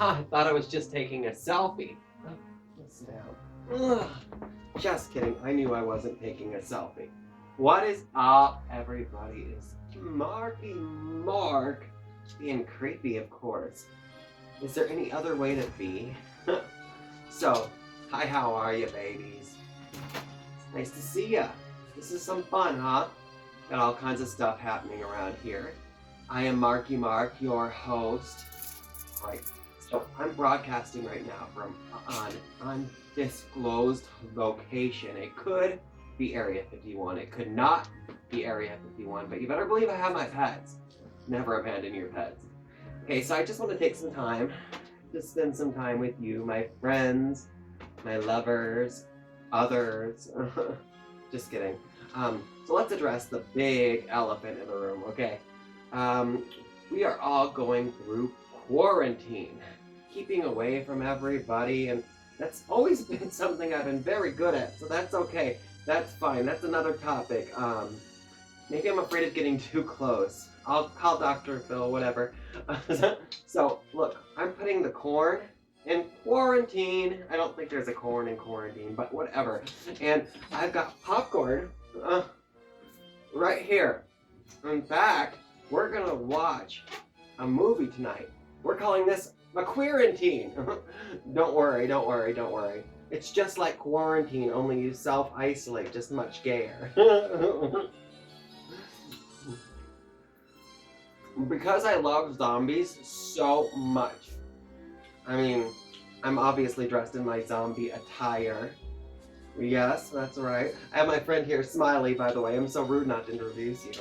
I thought I was just taking a selfie. Oh, sit down. Ugh. Just kidding. I knew I wasn't taking a selfie. What is up, everybody? It's MarkEMark. Being creepy, of course. Is there any other way to be? So, hi, how are you, babies? It's nice to see ya. This is some fun, huh? Got all kinds of stuff happening around here. I am MarkEMark, your host. Right. So I'm broadcasting right now from an undisclosed location. It could be Area 51. It could not be Area 51, but you better believe I have my pets. Never abandon your pets. Okay, so I just want to take some time to spend some time with you, my friends, my lovers, others. Just kidding. So let's address the big elephant in the room, okay? We are all going through quarantine, keeping away from everybody, and that's always been something I've been very good at, so that's okay. That's fine. That's another topic. Maybe I'm afraid of getting too close. I'll call Dr. Phil, whatever. So, look, I'm putting the corn in quarantine. I don't think there's a corn in quarantine, but whatever. And I've got popcorn right here. In fact, we're gonna watch a movie tonight. We're calling this a quarantine. Don't worry, don't worry, don't worry. It's just like quarantine, only you self-isolate, just much gayer. Because I love zombies so much. I mean, I'm obviously dressed in my zombie attire. Yes, that's right. I have my friend here, Smiley, by the way. I'm so rude not to introduce you.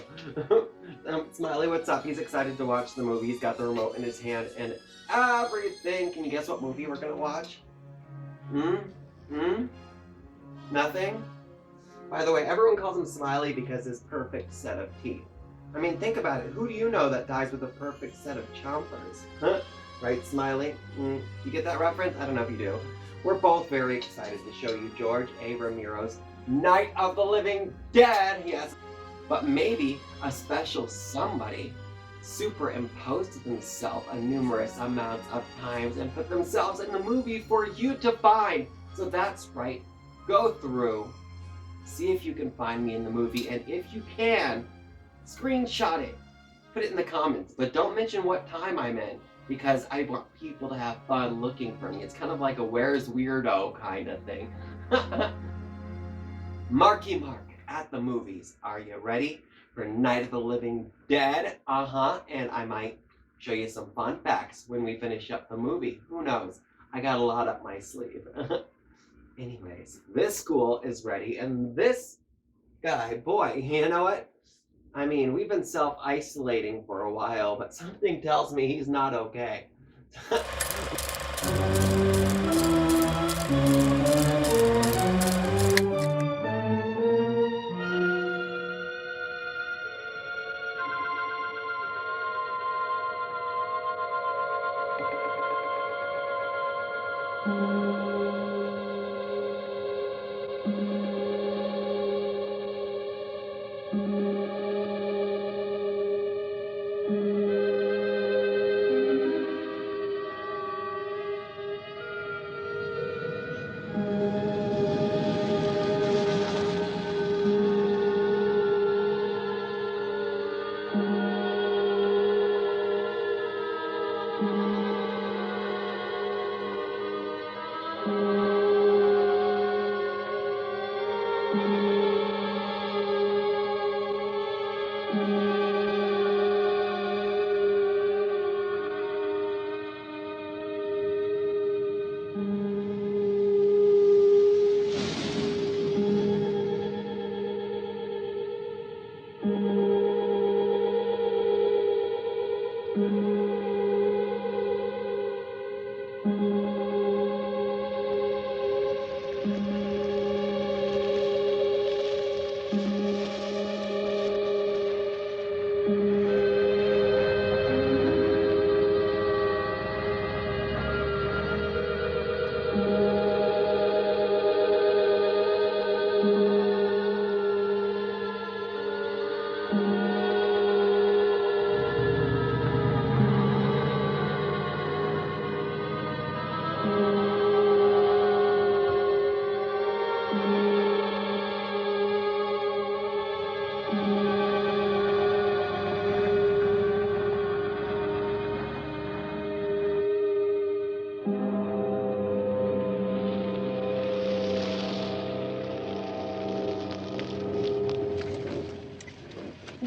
Smiley, what's up? He's excited to watch the movie. He's got the remote in his hand and everything. Can you guess what movie we're gonna watch? Nothing? By the way, everyone calls him Smiley because his perfect set of teeth. I mean, think about it. Who do you know that dies with a perfect set of chompers? Huh? Right, Smiley? You get that reference? I don't know if you do. We're both very excited to show you George A. Romero's Night of the Living Dead, yes. But maybe a special somebody superimposed themselves a numerous amounts of times and put themselves in the movie for you to find. So that's right. Go through. See if you can find me in the movie, and if you can, screenshot it. Put it in the comments, but don't mention what time I'm in, because I want people to have fun looking for me. It's kind of like a Where's Weirdo kind of thing. MarkEMark at the movies. Are you ready for Night of the Living Dead? And I might show you some fun facts when we finish up the movie. Who knows? I got a lot up my sleeve. Anyways, this school is ready, and this guy, boy, you know what? I mean, we've been self-isolating for a while, but something tells me he's not okay.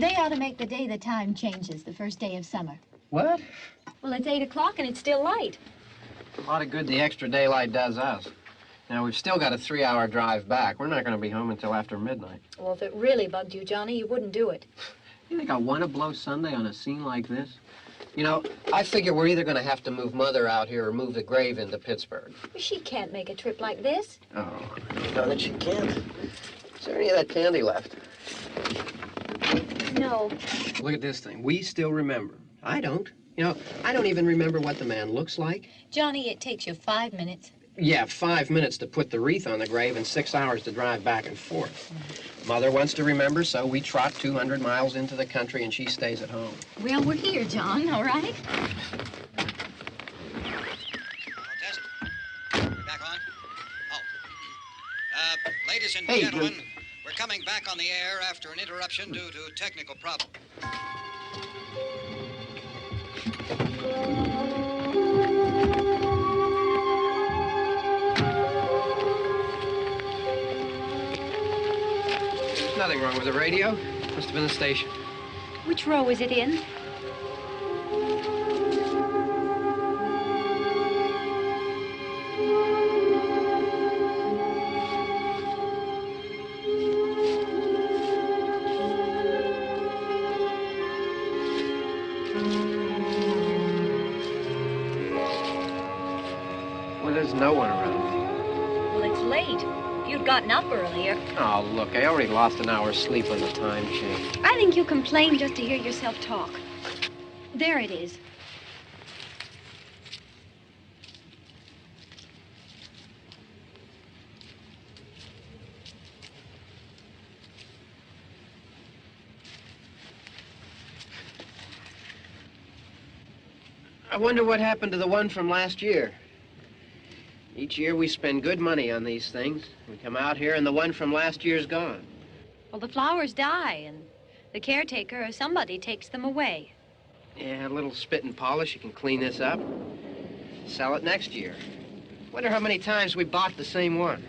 They ought to make the day the time changes, the first day of summer. What? Well, it's 8 o'clock and it's still light. A lot of good the extra daylight does us. Now, we've still got a 3-hour drive back. We're not going to be home until after midnight. Well, if it really bugged you, Johnny, you wouldn't do it. You think I want to blow Sunday on a scene like this? You know, I figure we're either going to have to move Mother out here or move the grave into Pittsburgh. She can't make a trip like this. Oh, I don't know that she can't. Is there any of that candy left? No. Look at this thing. We still remember. I don't. You know, I don't even remember what the man looks like. Johnny, it takes you 5 minutes. Yeah, 5 minutes to put the wreath on the grave and 6 hours to drive back and forth. Mother wants to remember, so we trot 200 miles into the country and she stays at home. Well, we're here, John, all right? Test. We're back on? Oh. Ladies and Hey, gentlemen, we're coming back on the air after an interruption due to technical problem. There's nothing wrong with the radio. Must have been the station. Which row is it in? Well, there's no one around. Well, it's late. If you'd gotten up earlier. Oh, look, I already lost an hour's sleep on the time change. I think you complain just to hear yourself talk. There it is. I wonder what happened to the one from last year. Each year we spend good money on these things. We come out here and the one from last year's gone. Well, the flowers die, and the caretaker or somebody takes them away. Yeah, a little spit and polish. You can clean this up. Sell it next year. Wonder how many times we bought the same one.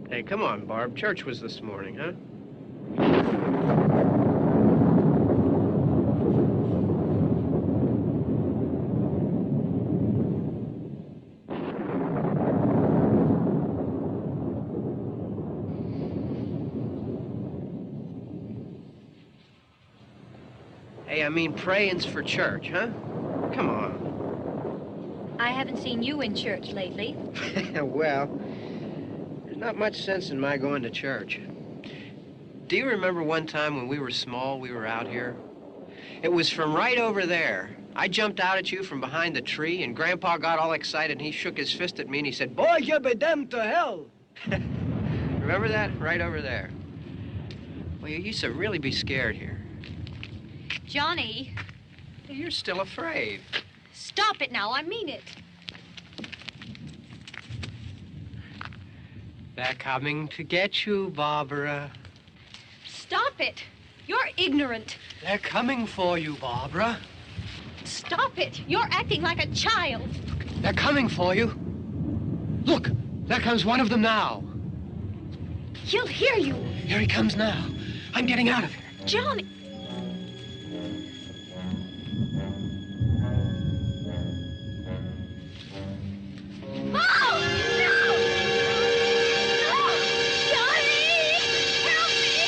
Hey, come on, Barb. Church was this morning, huh? Hey, I mean, praying's for church, huh? Come on. I haven't seen you in church lately. Well, there's not much sense in my going to church. Do you remember one time when we were small, we were out here? It was from right over there. I jumped out at you from behind the tree, and Grandpa got all excited, and he shook his fist at me, and he said, "Boy, you be damned to hell." Remember that? Right over there. Well, you used to really be scared here. Johnny, You're still afraid. stop it now. I mean it. They're coming to get you, Barbara. Stop it. You're ignorant. They're coming for you, Barbara. Stop it. You're acting like a child. They're coming for you. Look, there comes one of them now. He'll hear you. Here he comes now. I'm getting out of here. Johnny. Oh, no! No! Johnny! Help me!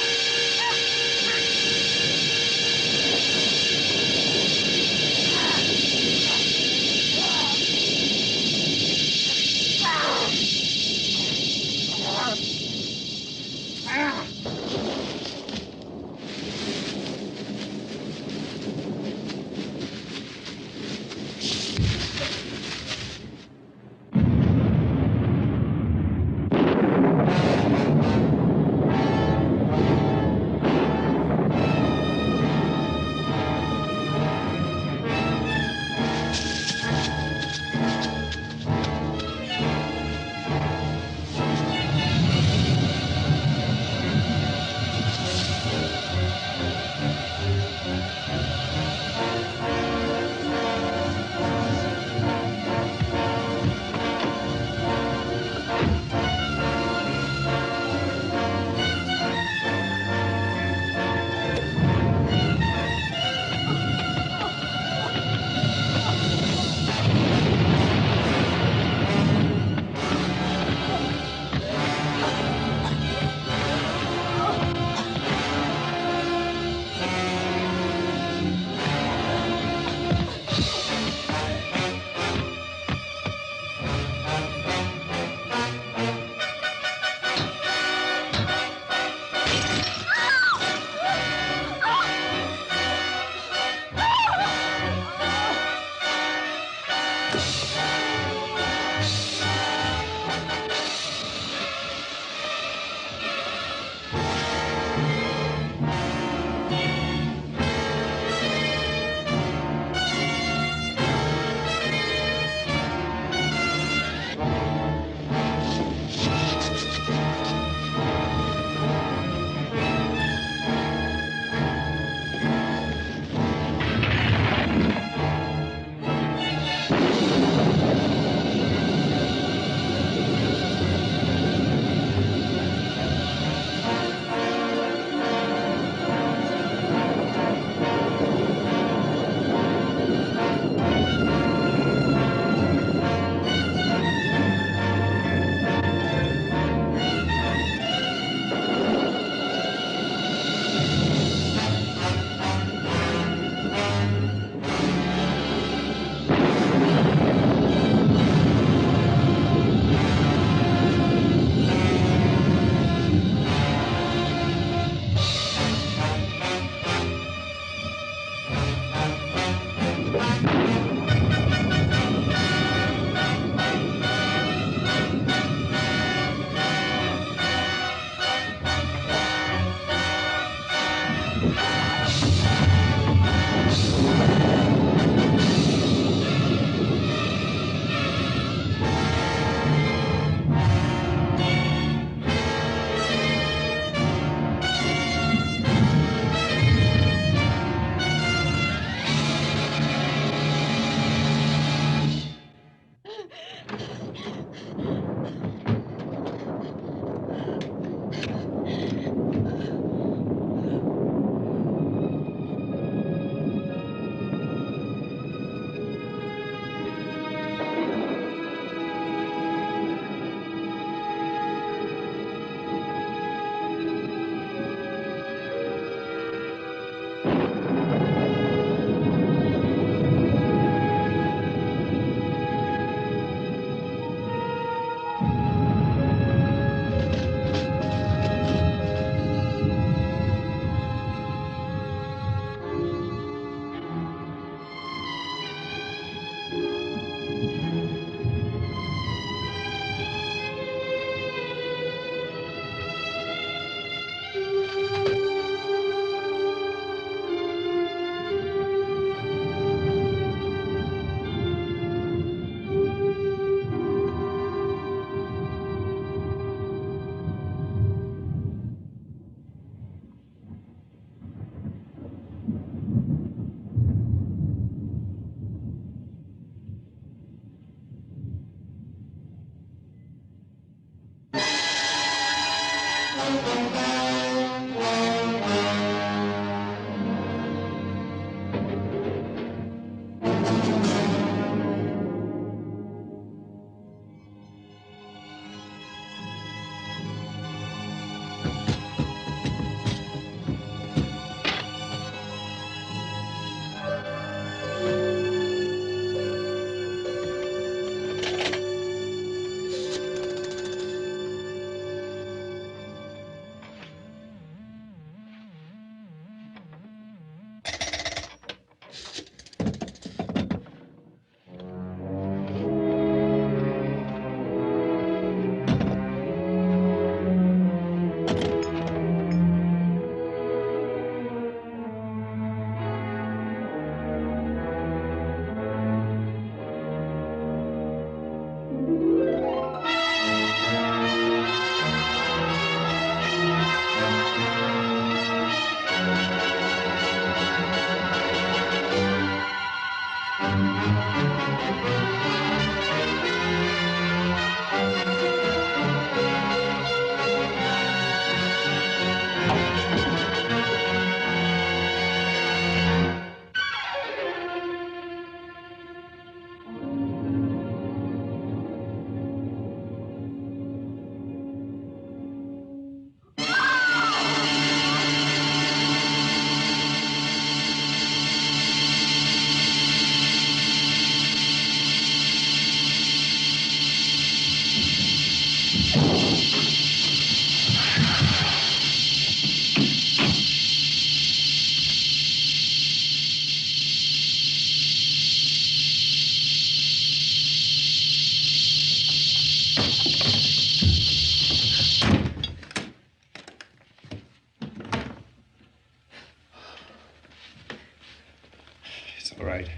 It's all right.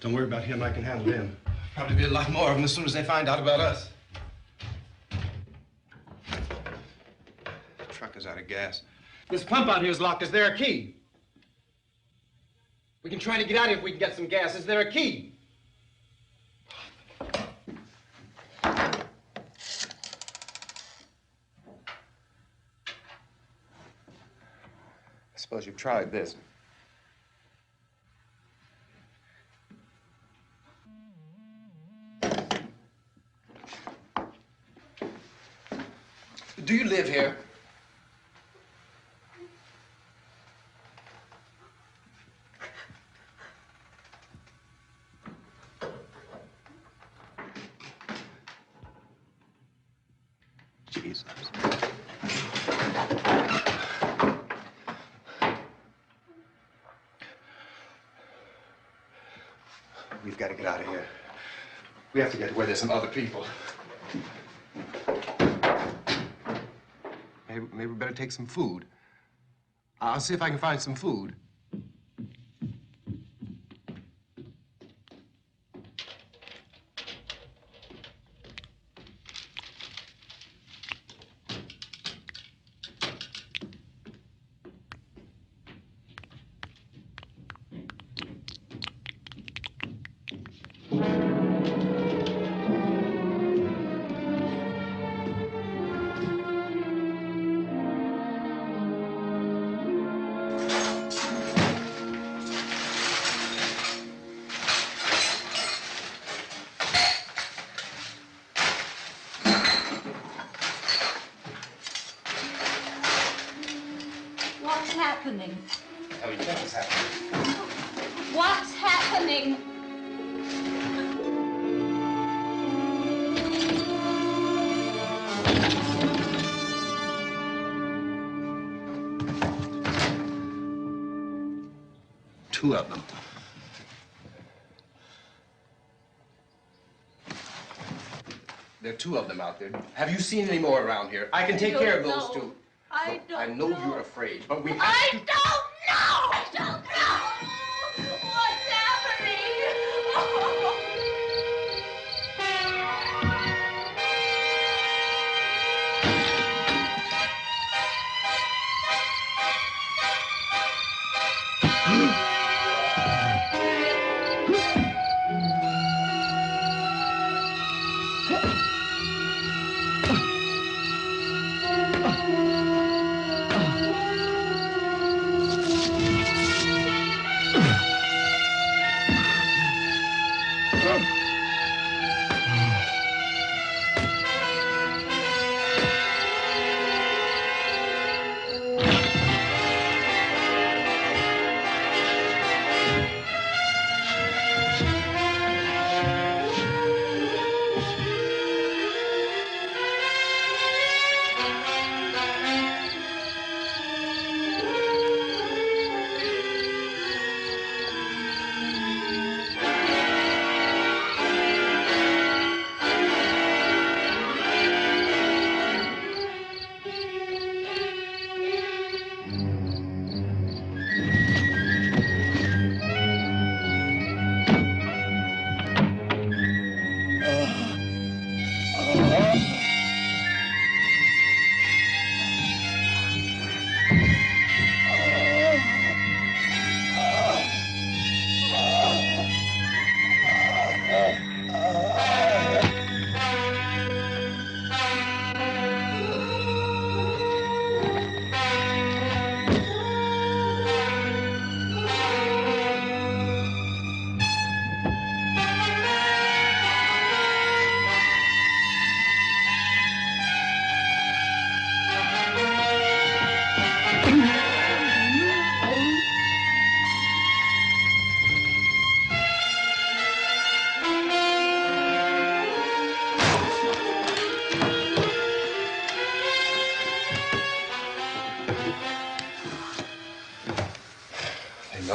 Don't worry about him. I can handle him. Probably be a lot more of them as soon as they find out about us. The truck is out of gas. This pump out here is locked. Is there a key? We can try to get out if we can get some gas. Is there a key? I suppose you've tried this. Do you live here? Jesus. We've got to get out of here. We have to get where there's some other people. Maybe we better take some food. I'll see if I can find some food. What's happening? Tell you what's happening. What's happening? Two of them. There are two of them out there. Have you seen any more around here? I can take care of those two. I Look, I know you're afraid, but we have I to... don't know! I don't know! What's happening?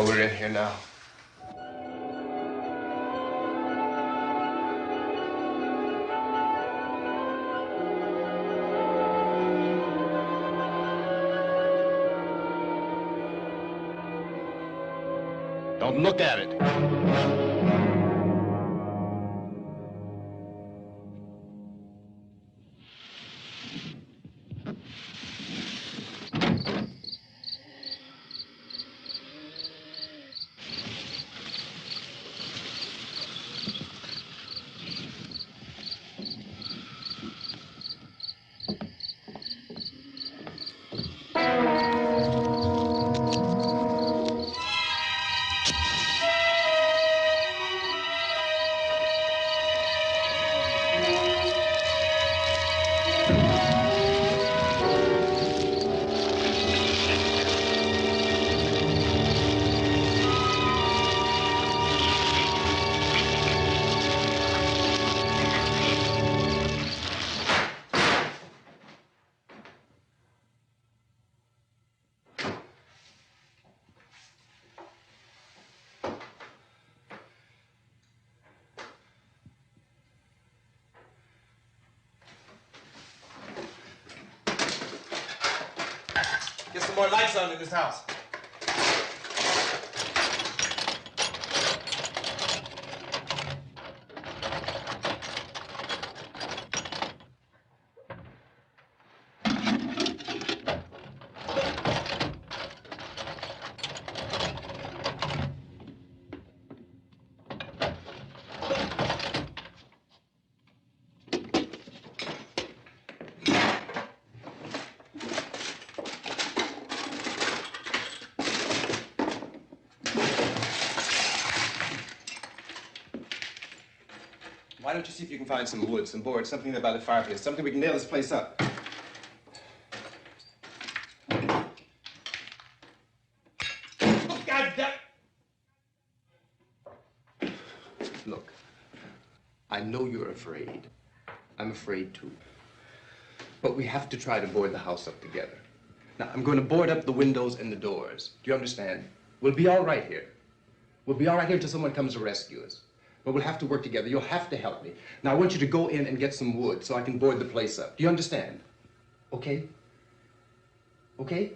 Oh, we're in here now. Don't look at it. Get some more lights on in this house. Why don't you see if you can find some wood, some board, something there by the fireplace, something we can nail this place up. Oh, God damn! Look, I know you're afraid. I'm afraid too. But we have to try to board the house up together. Now, I'm going to board up the windows and the doors. Do you understand? We'll be all right here. We'll be all right here until someone comes to rescue us. But we'll have to work together. You'll have to help me. Now, I want you to go in and get some wood so I can board the place up. Do you understand? Okay? Okay?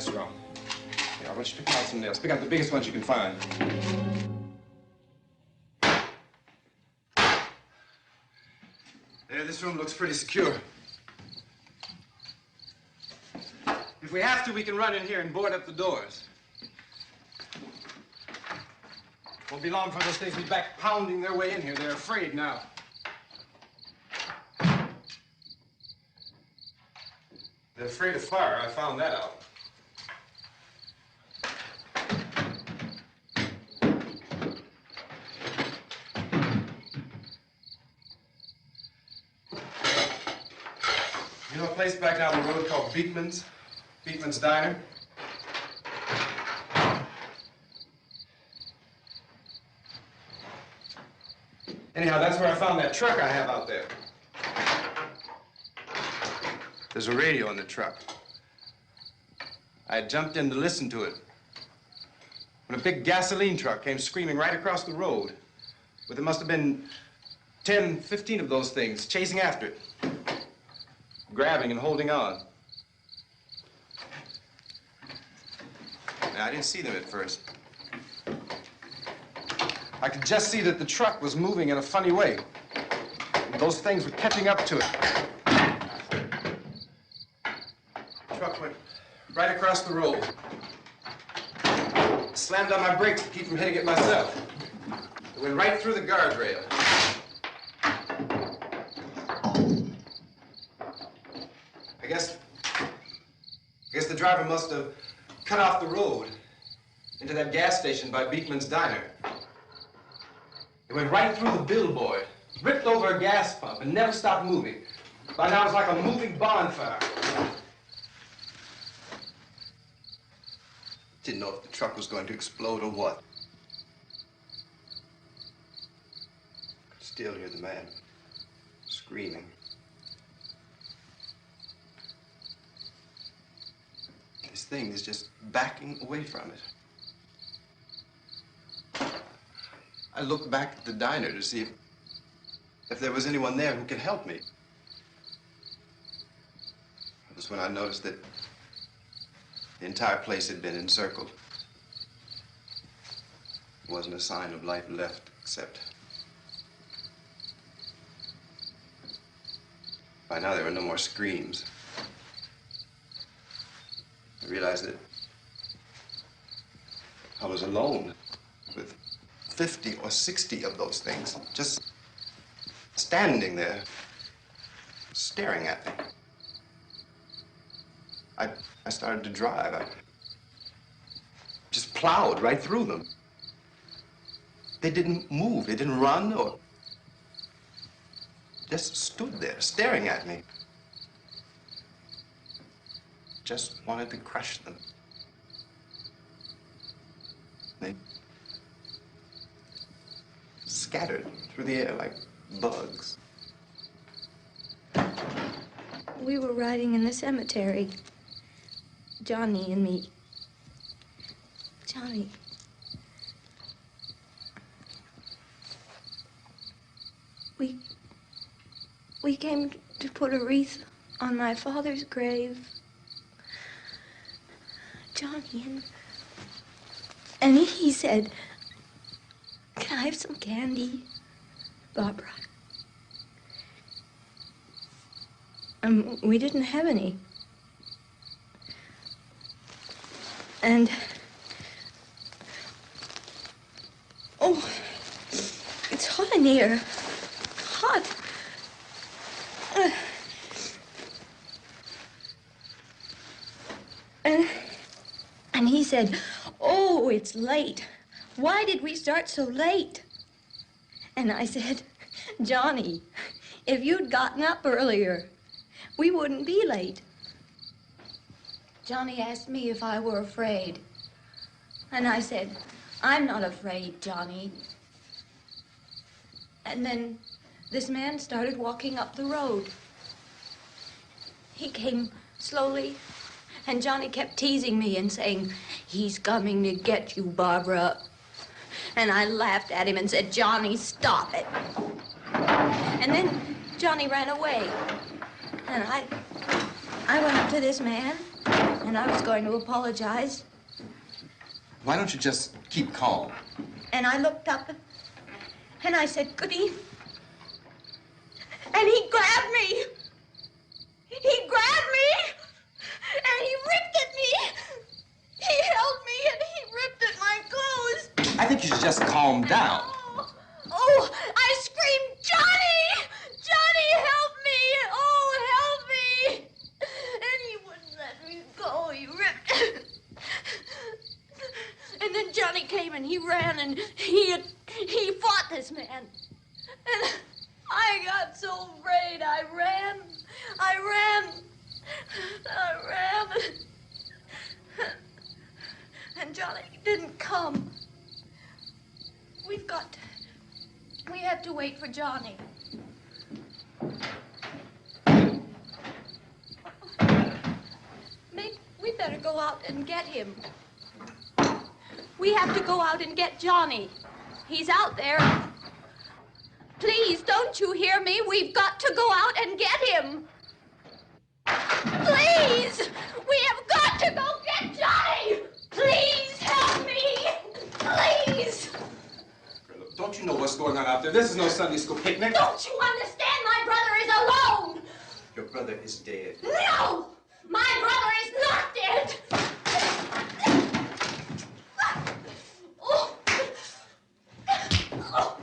that's wrong. Here, I want you to pick out some nails. Pick out the biggest ones you can find. There, this room looks pretty secure. If we have to, we can run in here and board up the doors. Won't be long for those things to be back pounding their way in here. They're afraid now. They're afraid of fire. I found that out. You know a place back down the road called Beekman's? Beekman's Diner? Anyhow, that's where I found that truck I have out there. There's a radio in the truck. I jumped in to listen to it when a big gasoline truck came screaming right across the road. But there must have been 10, 15 of those things chasing after it, grabbing and holding on. Now, I didn't see them at first. I could just see that the truck was moving in a funny way. Those things were catching up to it. The truck went right across the road. Slammed on my brakes to keep from hitting it myself. It went right through the guardrail. I guess the driver must have cut off the road into that gas station by Beekman's Diner. It went right through the billboard, ripped over a gas pump, and never stopped moving. By now, it's like a moving bonfire. Didn't know if the truck was going to explode or what. Could still hear the man screaming. This thing is just backing away from it. I looked back at the diner to see if there was anyone there who could help me. That was when I noticed that the entire place had been encircled. There wasn't a sign of life left, except by now there were no more screams. I realized that I was alone with 50 or 60 of those things, just standing there, staring at me. I started to drive. I just plowed right through them. They didn't move. They didn't run or just stood there, staring at me. Just wanted to crush them. They scattered through the air like bugs. We were riding in the cemetery, Johnny and me. Johnny. We came to put a wreath on my father's grave. Johnny, and he said, "Can I have some candy, Barbara?" We didn't have any. And, oh, it's hot in here. Hot. And he said, "Oh, it's late. Why did we start so late?" And I said, "Johnny, if you'd gotten up earlier, we wouldn't be late." Johnny asked me if I were afraid. And I said, "I'm not afraid, Johnny." And then this man started walking up the road. He came slowly, and Johnny kept teasing me and saying, "He's coming to get you, Barbara." And I laughed at him and said, "Johnny, stop it." And then Johnny ran away. And I went up to this man, And I was going to apologize. Why don't you just keep calm? And I looked up and I said, good evening. And he grabbed me. He grabbed me and he ripped at me. He held me and he ripped at my clothes. I think you should just calm down. Oh, I screamed, Johnny! Johnny, help me! Oh, help me! And he wouldn't let me go. He ripped. And then Johnny came and he ran and he fought this man. And I got so afraid. I ran. And Johnny didn't come. We have to wait for Johnny. Maybe we better go out and get him. We have to go out and get Johnny. He's out there. Please, don't you hear me? We've got to go out and get him. Please! We have got to go get Johnny! Please help me! Please! Don't you know what's going on out there? This is no Sunday school picnic. Don't you understand? My brother is alone! Your brother is dead. No! My brother is not dead! Oh. Oh.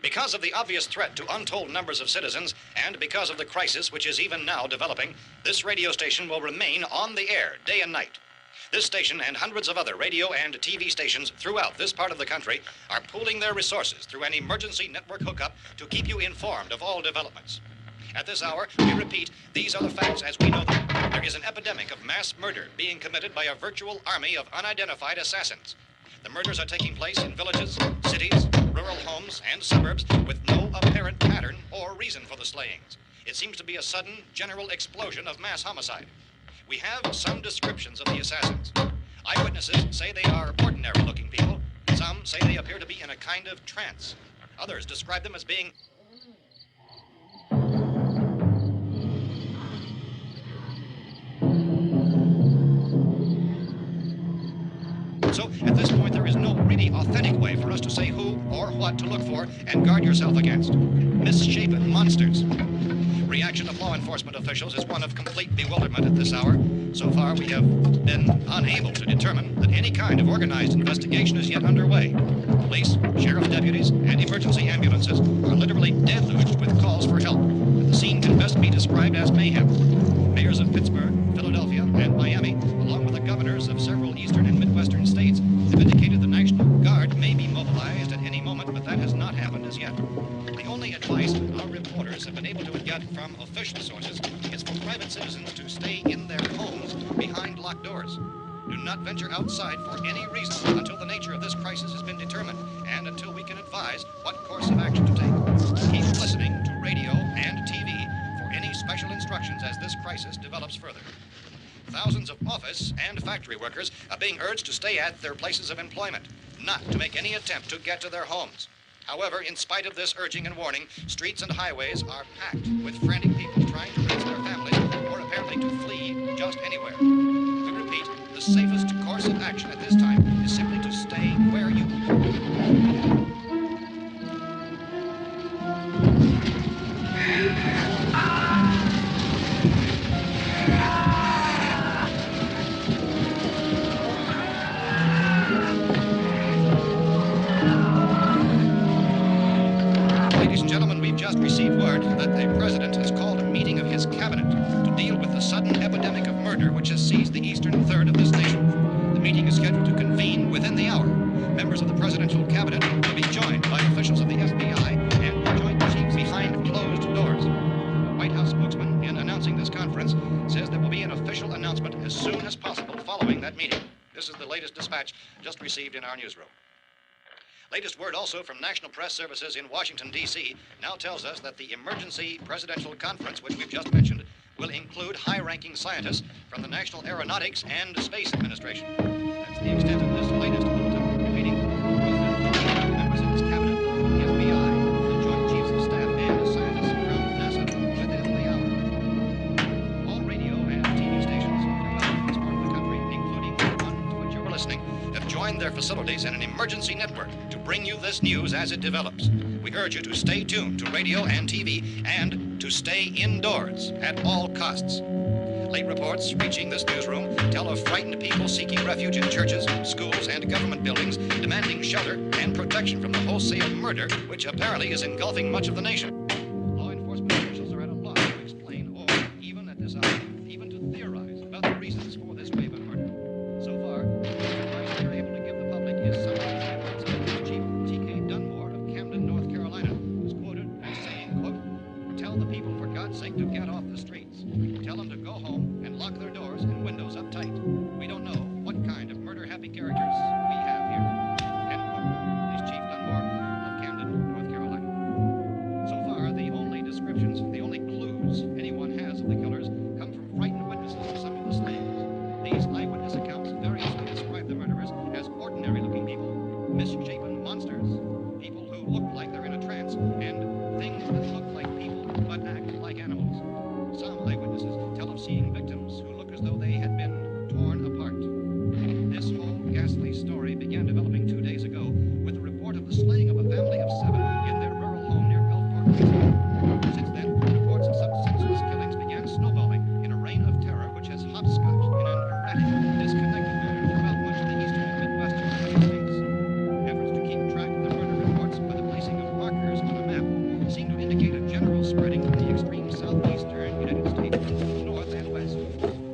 Because of the obvious threat to untold numbers of citizens, and because of the crisis which is even now developing, this radio station will remain on the air day and night. This station and hundreds of other radio and TV stations throughout this part of the country are pooling their resources through an emergency network hookup to keep you informed of all developments. At this hour, we repeat, these are the facts as we know them. There is an epidemic of mass murder being committed by a virtual army of unidentified assassins. The murders are taking place in villages, cities, rural homes, and suburbs with no apparent pattern or reason for the slayings. It seems to be a sudden, general explosion of mass homicide. We have some descriptions of the assassins. Eyewitnesses say they are ordinary-looking people. Some say they appear to be in a kind of trance. Others describe them as being So, at this point, there is no really authentic way for us to say who or what to look for and guard yourself against. Misshapen monsters. Reaction of law enforcement officials is one of complete bewilderment at this hour. So far, we have been unable to determine that any kind of organized investigation is yet underway. Police, sheriff's deputies, and emergency ambulances are literally deluged with calls for help. The scene can best be described as mayhem. Mayors of Pittsburgh, Philadelphia, and Miami, along with the governors of several eastern and midwestern states, have indicated the National Guard may be mobilized at any moment, but that has not happened as yet. The only advice our reporters have been able to get from official sources is for private citizens to stay in their homes behind locked doors. Do not venture outside for any reason until the nature of this crisis has been determined and until we can advise what course of action to take. Keep listening to radio and TV for any special instructions as this crisis develops further. Thousands of office and factory workers are being urged to stay at their places of employment, not to make any attempt to get to their homes. However, in spite of this urging and warning, streets and highways are packed with frantic people trying to raise their families or apparently to flee just anywhere. We repeat, the safest course of action at this time is simply to stay where you Ladies and gentlemen, we've just received word that the president has called a meeting of his cabinet to deal with the sudden epidemic of murder which has seized the eastern third of this nation. that meeting. This is the latest dispatch just received in our newsroom. Latest word also from National Press Services in Washington, D.C. now tells us that the emergency presidential conference, which we've just mentioned, will include high-ranking scientists from the National Aeronautics and Space Administration. That's the extent of this latest bulletin. Repeating, members of his cabinet, the FBI, the Joint Chiefs of Staff, and scientists from NASA within the hour. All radio and TV stations throughout this part of the country, including the one to which you're listening, have joined their facilities in an emergency network to bring you this news as it develops. We urge you to stay tuned to radio and TV and to stay indoors at all costs. Late reports reaching this newsroom tell of frightened people seeking refuge in churches, schools, and government buildings, demanding shelter and protection from the wholesale murder which apparently is engulfing much of the nation. Law enforcement officials are at a loss to explain or, even at this hour, even to theorize about the reasons for this wave of murder. So far, the advice we are able to give the public is something Chief T.K. Dunmore of Camden, North Carolina, was quoted as saying, quote, "Tell the people, for God's sake, to get off the streets. Tell them to go home and lock their doors and windows up tight. We don't know what kind of murder-happy characters we have here." End quote. Is Chief Dunmore of Camden, North Carolina. So far, the only descriptions, the only clues anyone has of the killers come from frightened witnesses of some of the slayings. These eyewitness accounts variously describe the murderers as ordinary-looking people, misshapen monsters, people who look like they're in a trance, and things that look like people but act like animals. Some eyewitnesses tell of seeing victims who look as though they had been torn apart. This whole ghastly story began developing 2 days ago with the report of the slaying of a family of 7 in their rural home near Gulfport, Louisiana. Since then, reports of such senseless killings began snowballing in a reign of terror which has hopscotched in an erratic, disconnected manner throughout much of the eastern and midwestern United States. Efforts to keep track of the murder reports by the placing of markers on a map seem to indicate a general spreading of the extreme southeastern United States, north and west.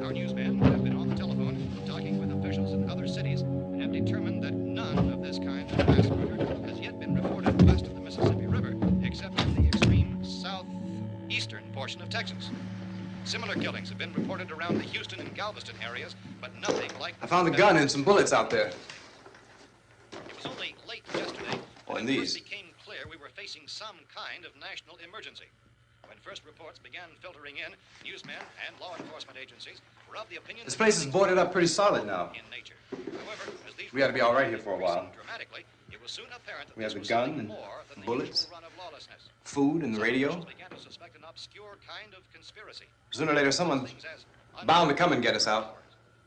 Our newsmen have been on the telephone talking with officials in other cities and have determined that none of this kind of mass murder has yet been reported west of the Mississippi River, except in the extreme southeastern portion of Texas. Similar killings have been reported around the Houston and Galveston areas, but nothing like... I found a gun and some bullets out there. It was only late yesterday Oh, and that it these. first became clear we were facing some kind of national emergency. When first reports began filtering in, newsmen and law enforcement agencies were of the opinion This that place is things boarded were up pretty solid now. in nature. However, as these We ought to be all right here reports for a while. increasing dramatically, it was soon apparent that We have this the was gun something and more than the bullets, usual run of lawlessness. food and the Some radio. officials began to suspect an obscure kind of conspiracy. Sooner or later, someone's Things as bound to come and get us out.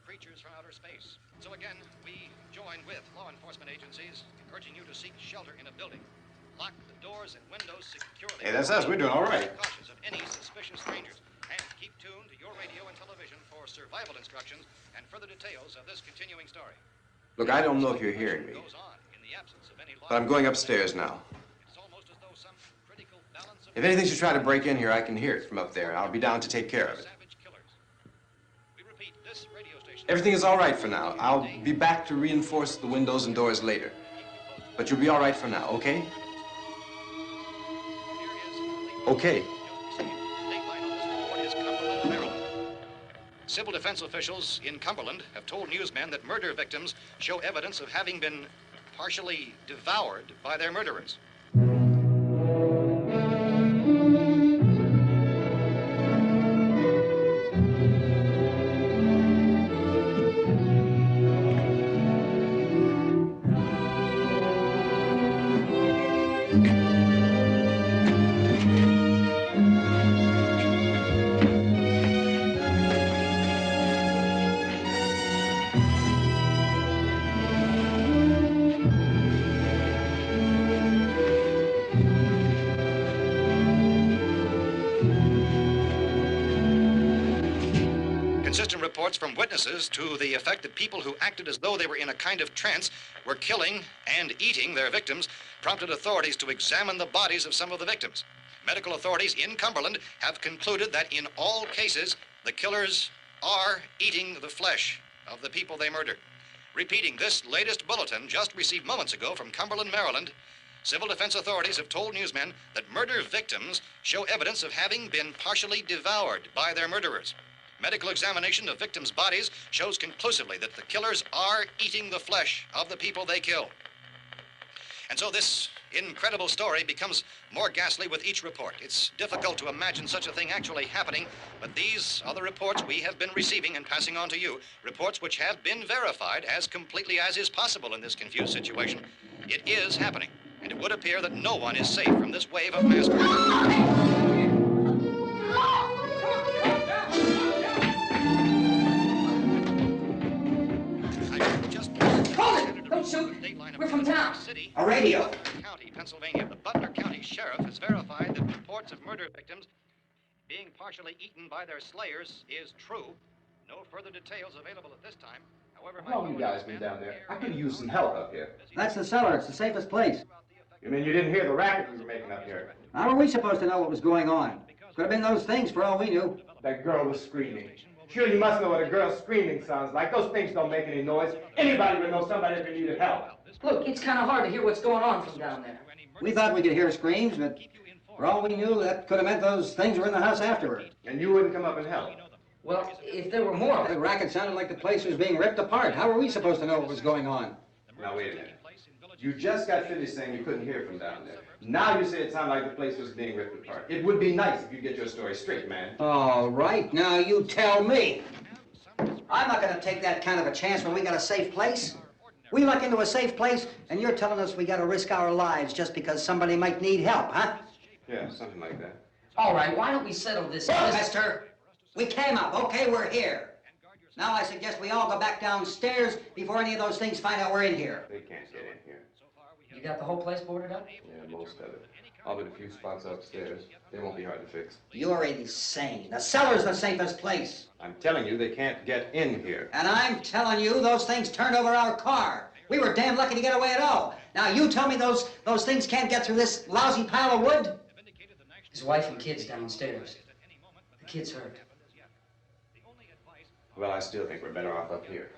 creatures from outer space. So again, we join with law enforcement agencies, urging you to seek shelter in a building. Lock the doors and windows securely. Hey, that's us. We're doing all right. Be cautious of any suspicious strangers, and keep tuned to your radio and television for survival instructions and further details of this continuing story. Look, I don't know if you're hearing me, Goes on in the absence of any law. but I'm going upstairs now. It's almost as though some critical balance of If anything should try to break in here, I can hear it from up there. I'll be down to take care of it. savage killers. We repeat, this radio station. Everything is all right for now. I'll be back to reinforce the windows and doors later. But you'll be all right for now, okay? Okay. Civil defense officials in Cumberland have told newsmen that murder victims show evidence of having been partially devoured by their murderers. Consistent reports from witnesses to the effect that people who acted as though they were in a kind of trance were killing and eating their victims prompted authorities to examine the bodies of some of the victims. Medical authorities in Cumberland have concluded that in all cases, the killers are eating the flesh of the people they murdered. Repeating this latest bulletin just received moments ago from Cumberland, Maryland, civil defense authorities have told newsmen that murder victims show evidence of having been partially devoured by their murderers. Medical examination of victims' bodies shows conclusively that the killers are eating the flesh of the people they kill. And so this incredible story becomes more ghastly with each report. It's difficult to imagine such a thing actually happening, but these are the reports we have been receiving and passing on to you, reports which have been verified as completely as is possible in this confused situation. It is happening, and it would appear that no one is safe from this wave of mass murder. Don't shoot! We're from town. A radio. County, Pennsylvania. The Butler County Sheriff has verified that reports of murder victims being partially eaten by their slayers is true. No further details available at this time. However, How long you guys been down there? I could use some help up here. That's the cellar. It's the safest place. You mean you didn't hear the racket we were making up here? How were we supposed to know what was going on? Could have been those things for all we knew. That girl was screaming. Sure, you must know what a girl screaming sounds like. Those things don't make any noise. Anybody would know somebody if they needed help. Look, it's kind of hard to hear what's going on from down there. We thought we could hear screams, but for all we knew, that could have meant those things were in the house afterward. And you wouldn't come up and help? Well, if there were more of The it. racket sounded like the place was being ripped apart. How were we supposed to know what was going on? Now, wait a minute. You just got finished saying you couldn't hear from down there. Now you say it sounded like the place was being ripped apart. It would be nice if you get your story straight, man. All right, now you tell me. I'm not going to take that kind of a chance when we got a safe place. We luck into a safe place, and you're telling us we got to risk our lives just because somebody might need help, huh? Yeah, something like that. All right, why don't we settle this? Mister, we came up. Okay, we're here. Now I suggest we all go back downstairs before any of those things find out we're in here. They can't get in here. You got the whole place boarded up? Yeah, most of it. All but a few spots upstairs. They won't be hard to fix. You're insane. The cellar's the safest place. I'm telling you, they can't get in here. And I'm telling you, those things turned over our car. We were damn lucky to get away at all. Now you tell me those things can't get through this lousy pile of wood? His wife and kids downstairs. The kid's hurt. Well, I still think we're better off up here.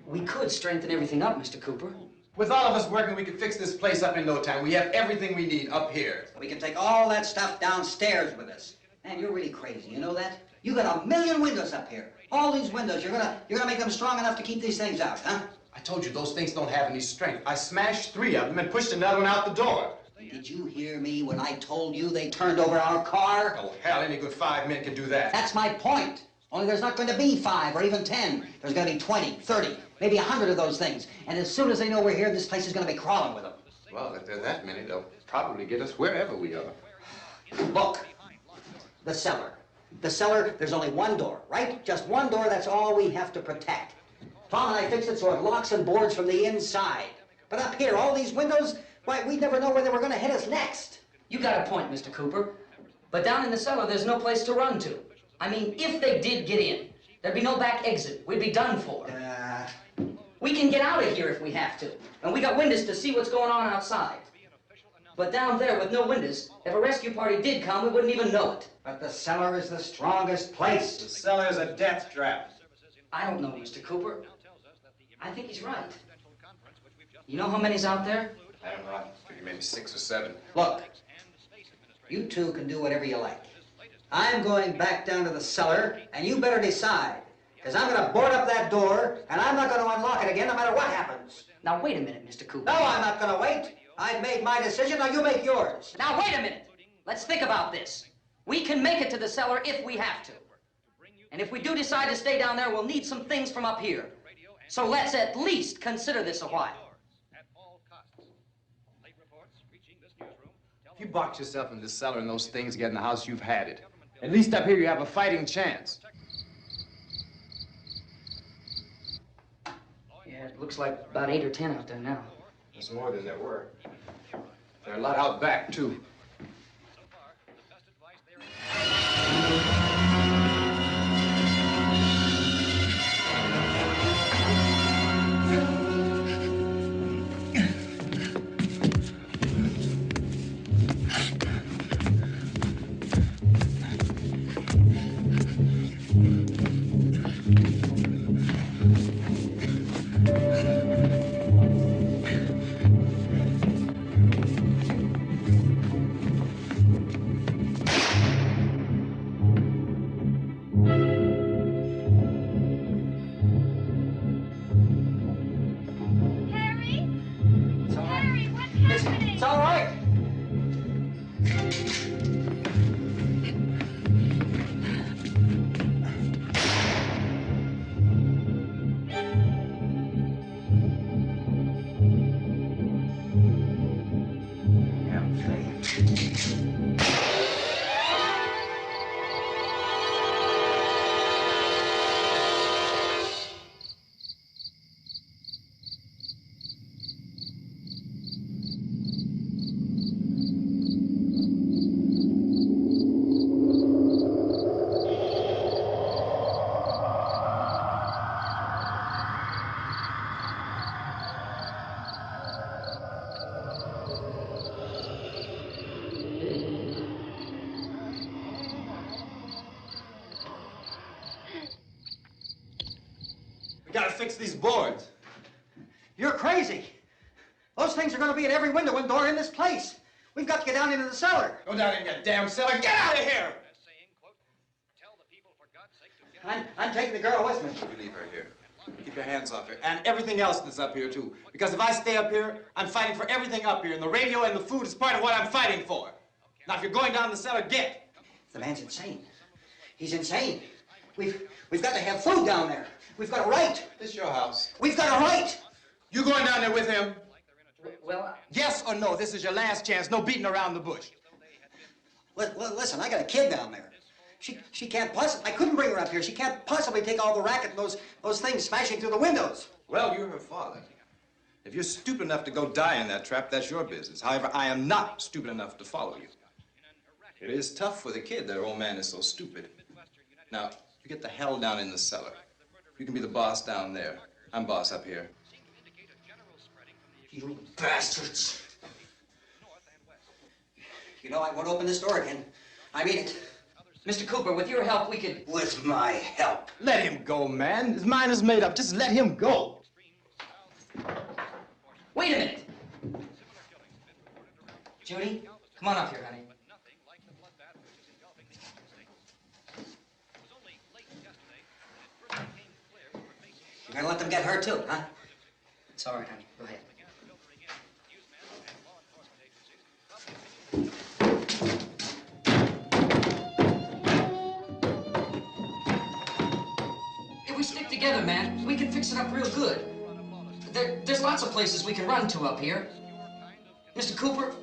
We could strengthen everything up, Mr. Cooper. With all of us working, we could fix this place up in no time. We have everything we need up here. We can take all that stuff downstairs with us. Man, you're really crazy, you know that? You got 1,000,000 windows up here. All these windows, you're gonna make them strong enough to keep these things out, huh? I told you those things don't have any strength. I smashed 3 of them and pushed another one out the door. Did you hear me when I told you they turned over our car? Oh, hell, any good 5 men can do that. That's my point. Only there's not going to be 5 or even 10. There's going to be 20, 30, maybe 100 of those things. And as soon as they know we're here, this place is going to be crawling with them. Well, if there are that many, they'll probably get us wherever we are. Look, the cellar. The cellar, there's only one door, right? Just one door, that's all we have to protect. Tom and I fixed it so it locks and boards from the inside. But up here, all these windows, why, we'd never know where they were going to hit us next. You got a point, Mr. Cooper. But down in the cellar, there's no place to run to. I mean, if they did get in, there'd be no back exit. We'd be done for. We can get out of here if we have to. And we got windows to see what's going on outside. But down there with no windows, if a rescue party did come, we wouldn't even know it. But the cellar is the strongest place. The cellar's a death trap. I don't know, Mr. Cooper. I think he's right. You know how many's out there? I don't know. I figure maybe 6 or 7. Look, you two can do whatever you like. I'm going back down to the cellar, and you better decide. Because I'm going to board up that door, and I'm not going to unlock it again no matter what happens. Now, wait a minute, Mr. Cooper. No, I'm not going to wait. I've made my decision, now you make yours. Now, wait a minute. Let's think about this. We can make it to the cellar if we have to. And if we do decide to stay down there, we'll need some things from up here. So let's at least consider this a while. If you box yourself in this cellar and those things get in the house, you've had it. At least up here you have a fighting chance. Yeah, it looks like about 8 or 10 out there now. There's more than there were. There are a lot out back, too. Gotta fix these boards. You're crazy. Those things are going to be at every window and door in this place. We've got to get down into the cellar. Go down in your damn cellar. Get out of here! I'm taking the girl with me. You leave her here. Keep your hands off her. And everything else that's up here, too. Because if I stay up here, I'm fighting for everything up here. And the radio and the food is part of what I'm fighting for. Now, if you're going down the cellar, get. The man's insane. He's insane. We've got to have food down there. We've got a right. This is your house. We've got a right. You going down there with him? Well, Yes or no? This is your last chance. No beating around the bush. Listen, I got a kid down there. She can't possibly, I couldn't bring her up here. She can't possibly take all the racket and those things smashing through the windows. Well, you're her father. If you're stupid enough to go die in that trap, that's your business. However, I am not stupid enough to follow you. It is tough for the kid. Their old man is so stupid. Now, you get the hell down in the cellar. You can be the boss down there. I'm boss up here. You bastards. You know, I won't open this door again. I mean it. Mr. Cooper, with your help, we could... With my help. Let him go, man. His mind is made up. Just let him go. Wait a minute. Judy, come on up here, honey. You're gonna let them get hurt too, huh? It's all right, honey. Go ahead. If we stick together, man, we can fix it up real good. There's lots of places we can run to up here. Mr. Cooper,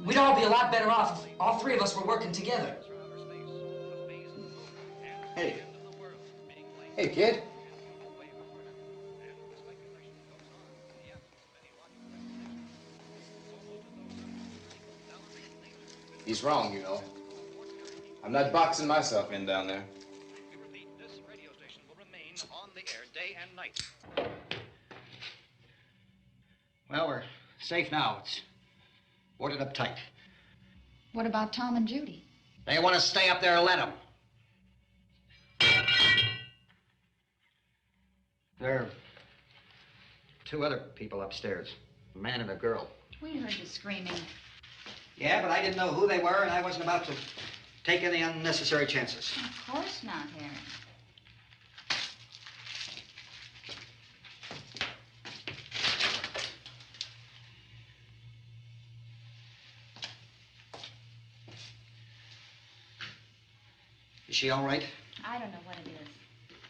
we'd all be a lot better off if all three of us were working together. Hey. Hey, kid. He's wrong, you know. I'm not boxing myself in down there. We repeat, this radio station will remain on the air day and night. Well, we're safe now. It's boarded up tight. What about Tom and Judy? They want to stay up there, let them. There are two other people upstairs, a man and a girl. We heard you screaming. Yeah, but I didn't know who they were, and I wasn't about to take any unnecessary chances. Of course not, Harry. Is she all right? I don't know what it is.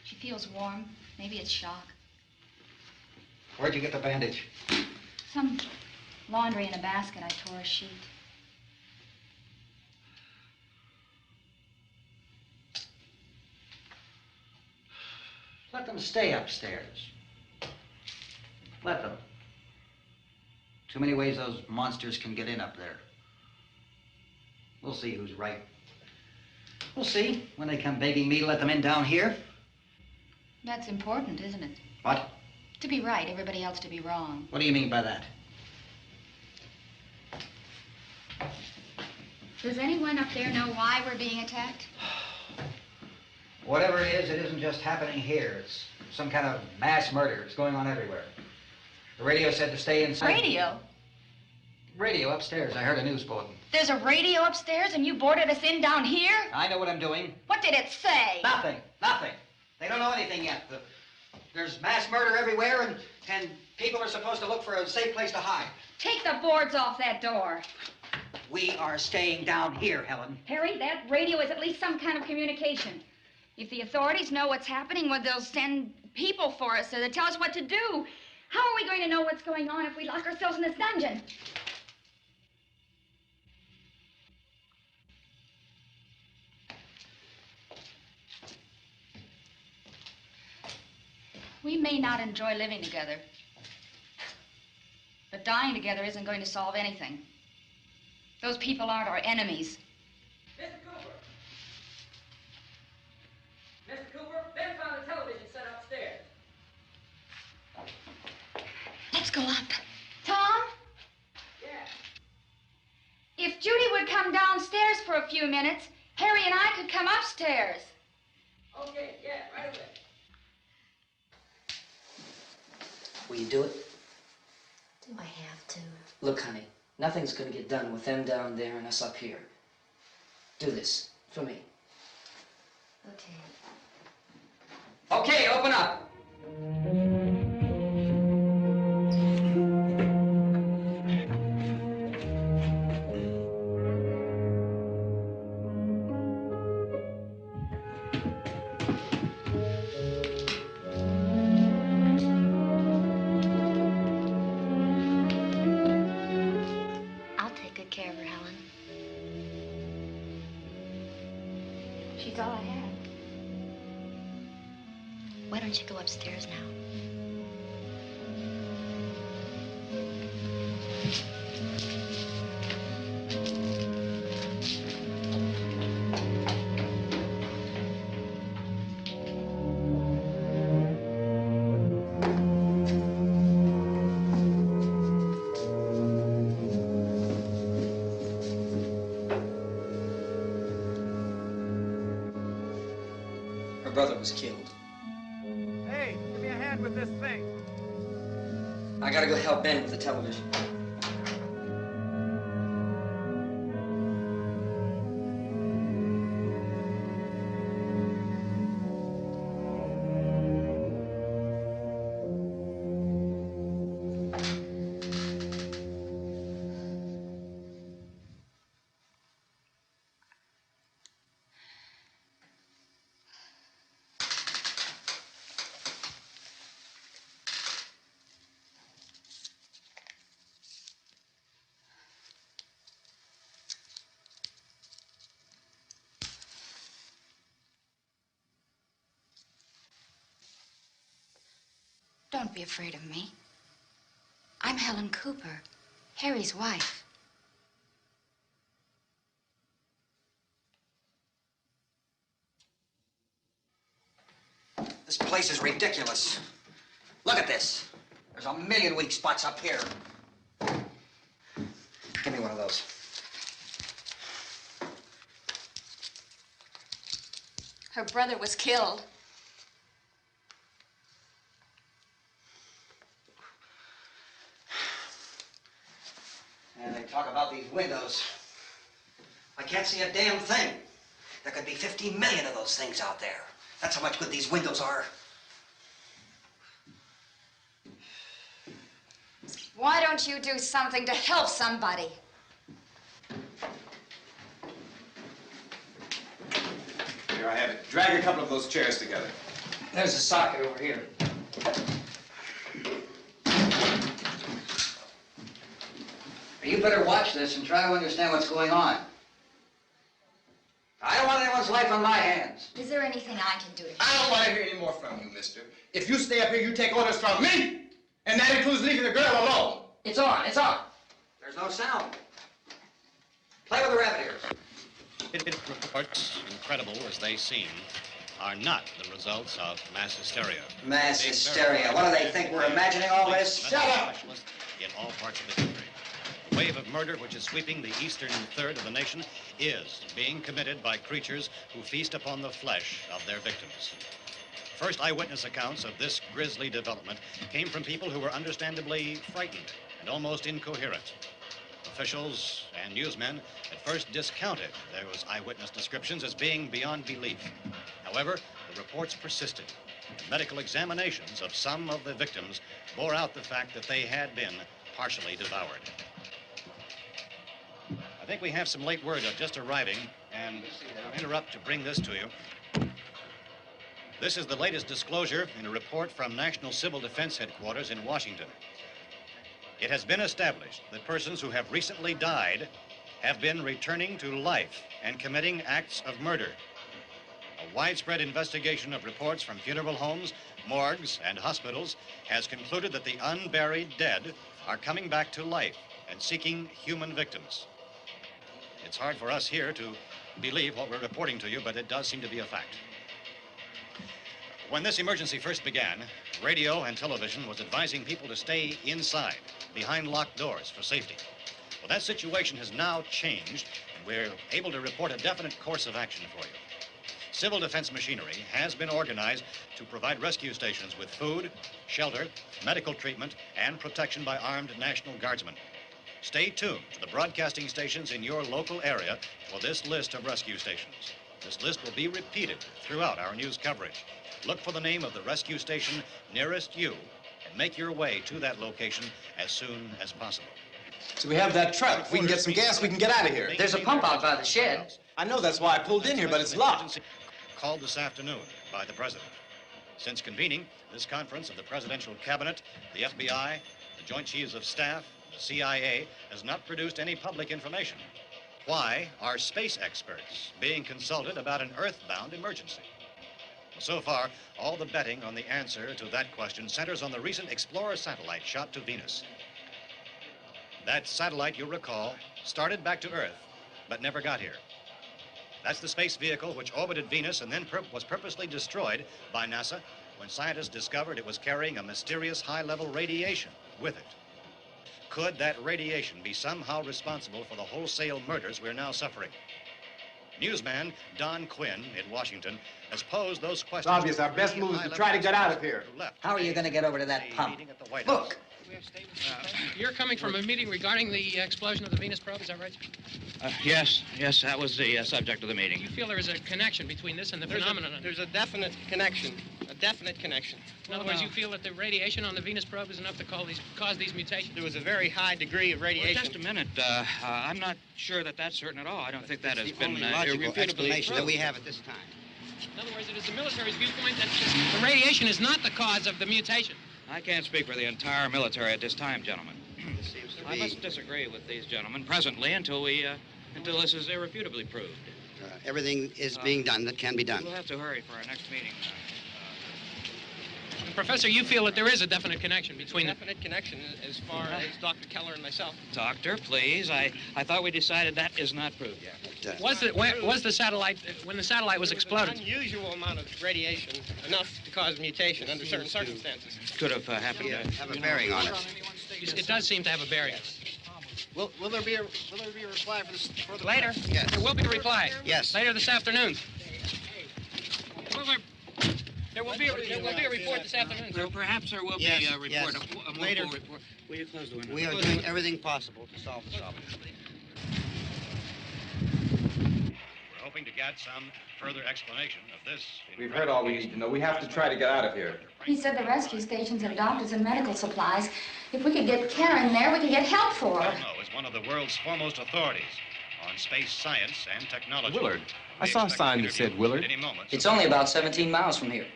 She feels warm. Maybe it's shock. Where'd you get the bandage? Some laundry in a basket. I tore a sheet. Let them stay upstairs. Let them. Too many ways those monsters can get in up there. We'll see who's right. We'll see when they come begging me to let them in down here. That's important, isn't it? What? To be right, everybody else to be wrong. What do you mean by that? Does anyone up there know why we're being attacked? Whatever it isn't just happening here. It's some kind of mass murder. It's going on everywhere. The radio said to stay inside. Radio? Radio upstairs. I heard a news bulletin. There's a radio upstairs and you boarded us in down here? I know what I'm doing. What did it say? Nothing. Nothing. They don't know anything yet. There's mass murder everywhere, and people are supposed to look for a safe place to hide. Take the boards off that door. We are staying down here, Helen. Harry, that radio is at least some kind of communication. If the authorities know what's happening, well, they'll send people for us to tell us what to do. How are we going to know what's going on if we lock ourselves in this dungeon? We may not enjoy living together, but dying together isn't going to solve anything. Those people aren't our enemies. Mr. Cooper! Mr. Cooper, Ben found a television set upstairs. Let's go up. Tom? Yeah. If Judy would come downstairs for a few minutes, Harry and I could come upstairs. Okay, yeah, right away. Will you do it? Do I have to? Look, honey, nothing's gonna get done with them down there and us up here. Do this for me. Okay. Okay, open up. I'll take good care of her, Helen. She's all I have. Why don't you go upstairs now? Her brother was killed. Hey, give me a hand with this thing. I gotta go help Ben with the television. Don't be afraid of me. I'm Helen Cooper, Harry's wife. This place is ridiculous. Look at this. There's a million weak spots up here. Give me one of those. Her brother was killed. And they talk about these windows. I can't see a damn thing. There could be 50 million of those things out there. That's how much good these windows are. Why don't you do something to help somebody? Here I have it. Drag a couple of those chairs together. There's a socket over here. You better watch this and try to understand what's going on. I don't want anyone's life on my hands. Is there anything I can do to help? I don't want to hear any more from you, mister. If you stay up here, you take orders from me. And that includes leaving the girl alone. It's on, it's on. There's no sound. Play with the rabbit ears. Reports, incredible as they seem, are not the results of mass hysteria. Mass hysteria. What do they think? We're imagining all this? Shut up! In all parts of the country. The wave of murder which is sweeping the eastern third of the nation is being committed by creatures who feast upon the flesh of their victims. First eyewitness accounts of this grisly development came from people who were understandably frightened and almost incoherent. Officials and newsmen at first discounted those eyewitness descriptions as being beyond belief. However, the reports persisted. Medical examinations of some of the victims bore out the fact that they had been partially devoured. I think we have some late word just arriving, and I'll interrupt to bring this to you. This is the latest disclosure in a report from National Civil Defense Headquarters in Washington. It has been established that persons who have recently died have been returning to life and committing acts of murder. A widespread investigation of reports from funeral homes, morgues, and hospitals has concluded that the unburied dead are coming back to life and seeking human victims. It's hard for us here to believe what we're reporting to you, but it does seem to be a fact. When this emergency first began, radio and television was advising people to stay inside, behind locked doors for safety. Well, that situation has now changed, and we're able to report a definite course of action for you. Civil defense machinery has been organized to provide rescue stations with food, shelter, medical treatment, and protection by armed National Guardsmen. Stay tuned to the broadcasting stations in your local area for this list of rescue stations. This list will be repeated throughout our news coverage. Look for the name of the rescue station nearest you and make your way to that location as soon as possible. So we have that truck. If we can get some gas, we can get out of here. There's a pump out by the shed. I know, that's why I pulled in here, but it's locked. Called this afternoon by the President. Since convening this conference of the Presidential Cabinet, the FBI, the Joint Chiefs of Staff, the CIA has not produced any public information. Why are space experts being consulted about an earthbound emergency? So far, all the betting on the answer to that question centers on the recent Explorer satellite shot to Venus. That satellite, you'll recall, started back to Earth, but never got here. That's the space vehicle which orbited Venus and then was purposely destroyed by NASA when scientists discovered it was carrying a mysterious high-level radiation with it. Could that radiation be somehow responsible for the wholesale murders we're now suffering? Newsman Don Quinn in Washington has posed those questions. It's obvious our best move is to try to get out of here. How are you going to get over to that pump? Look! You're coming from a meeting regarding the explosion of the Venus probe, is that right? Yes, that was the subject of the meeting. You feel there is a connection between this and the phenomenon? There's a definite connection. In other words, you feel that the radiation on the Venus probe is enough to cause these mutations? There was a very high degree of radiation. Well, just a minute. I'm not sure that that's certain at all. I don't think that has been Logical explanation that we have at this time. In other words, it is the military's viewpoint that the radiation is not the cause of the mutation. I can't speak for the entire military at this time, gentlemen. I must disagree with these gentlemen presently until this is irrefutably proved. Everything is being done that can be done. We'll have to hurry for our next meeting. Professor, you feel that there is a definite connection between Definite connection as far as Dr. Keller and myself. Doctor, please. I thought we decided that is not proved yet. Was the satellite, when the satellite was exploded? An unusual amount of radiation, enough to cause mutation under certain circumstances. Could have happened. Have a bearing on it. It does seem to have a bearing. Will there be a reply for the Later? Yes. There will be a reply. Yes. Later this afternoon. There will be a report this afternoon. Well, perhaps there will be a report. Yes. A Later. full report. Will you close the window? We are doing everything possible to solve the problem. We're hoping to get some further explanation of this. We've heard all we need to know. We have to try to get out of here. He said the rescue stations have doctors and medical supplies. If we could get Kenner in there, we could get help for her. Romero is one of the world's foremost authorities on space science and technology. Willard. I saw a sign that said Willard. It's only about 17 miles from here.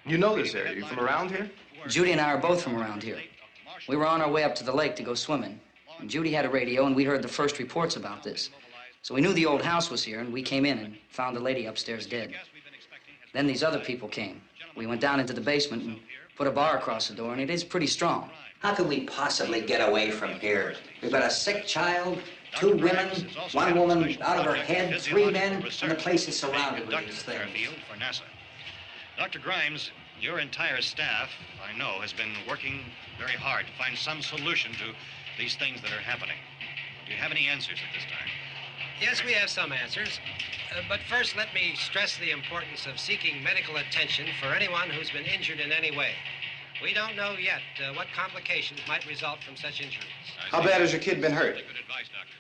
You know this area. You from around here? Judy and I are both from around here. We were on our way up to the lake to go swimming. And Judy had a radio, and we heard the first reports about this. So we knew the old house was here, and we came in and found the lady upstairs dead. Then these other people came. We went down into the basement and put a bar across the door, and it is pretty strong. How could we possibly get away from here? We've got a sick child, 2 women, 1 woman out of her head, 3 men, and the place is surrounded with these things. For NASA. Dr. Grimes, your entire staff, I know, has been working very hard to find some solution to these things that are happening. Do you have any answers at this time? Yes, we have some answers. But first, let me stress the importance of seeking medical attention for anyone who's been injured in any way. We don't know yet what complications might result from such injuries. How bad has your kid been hurt? Good advice, Doctor.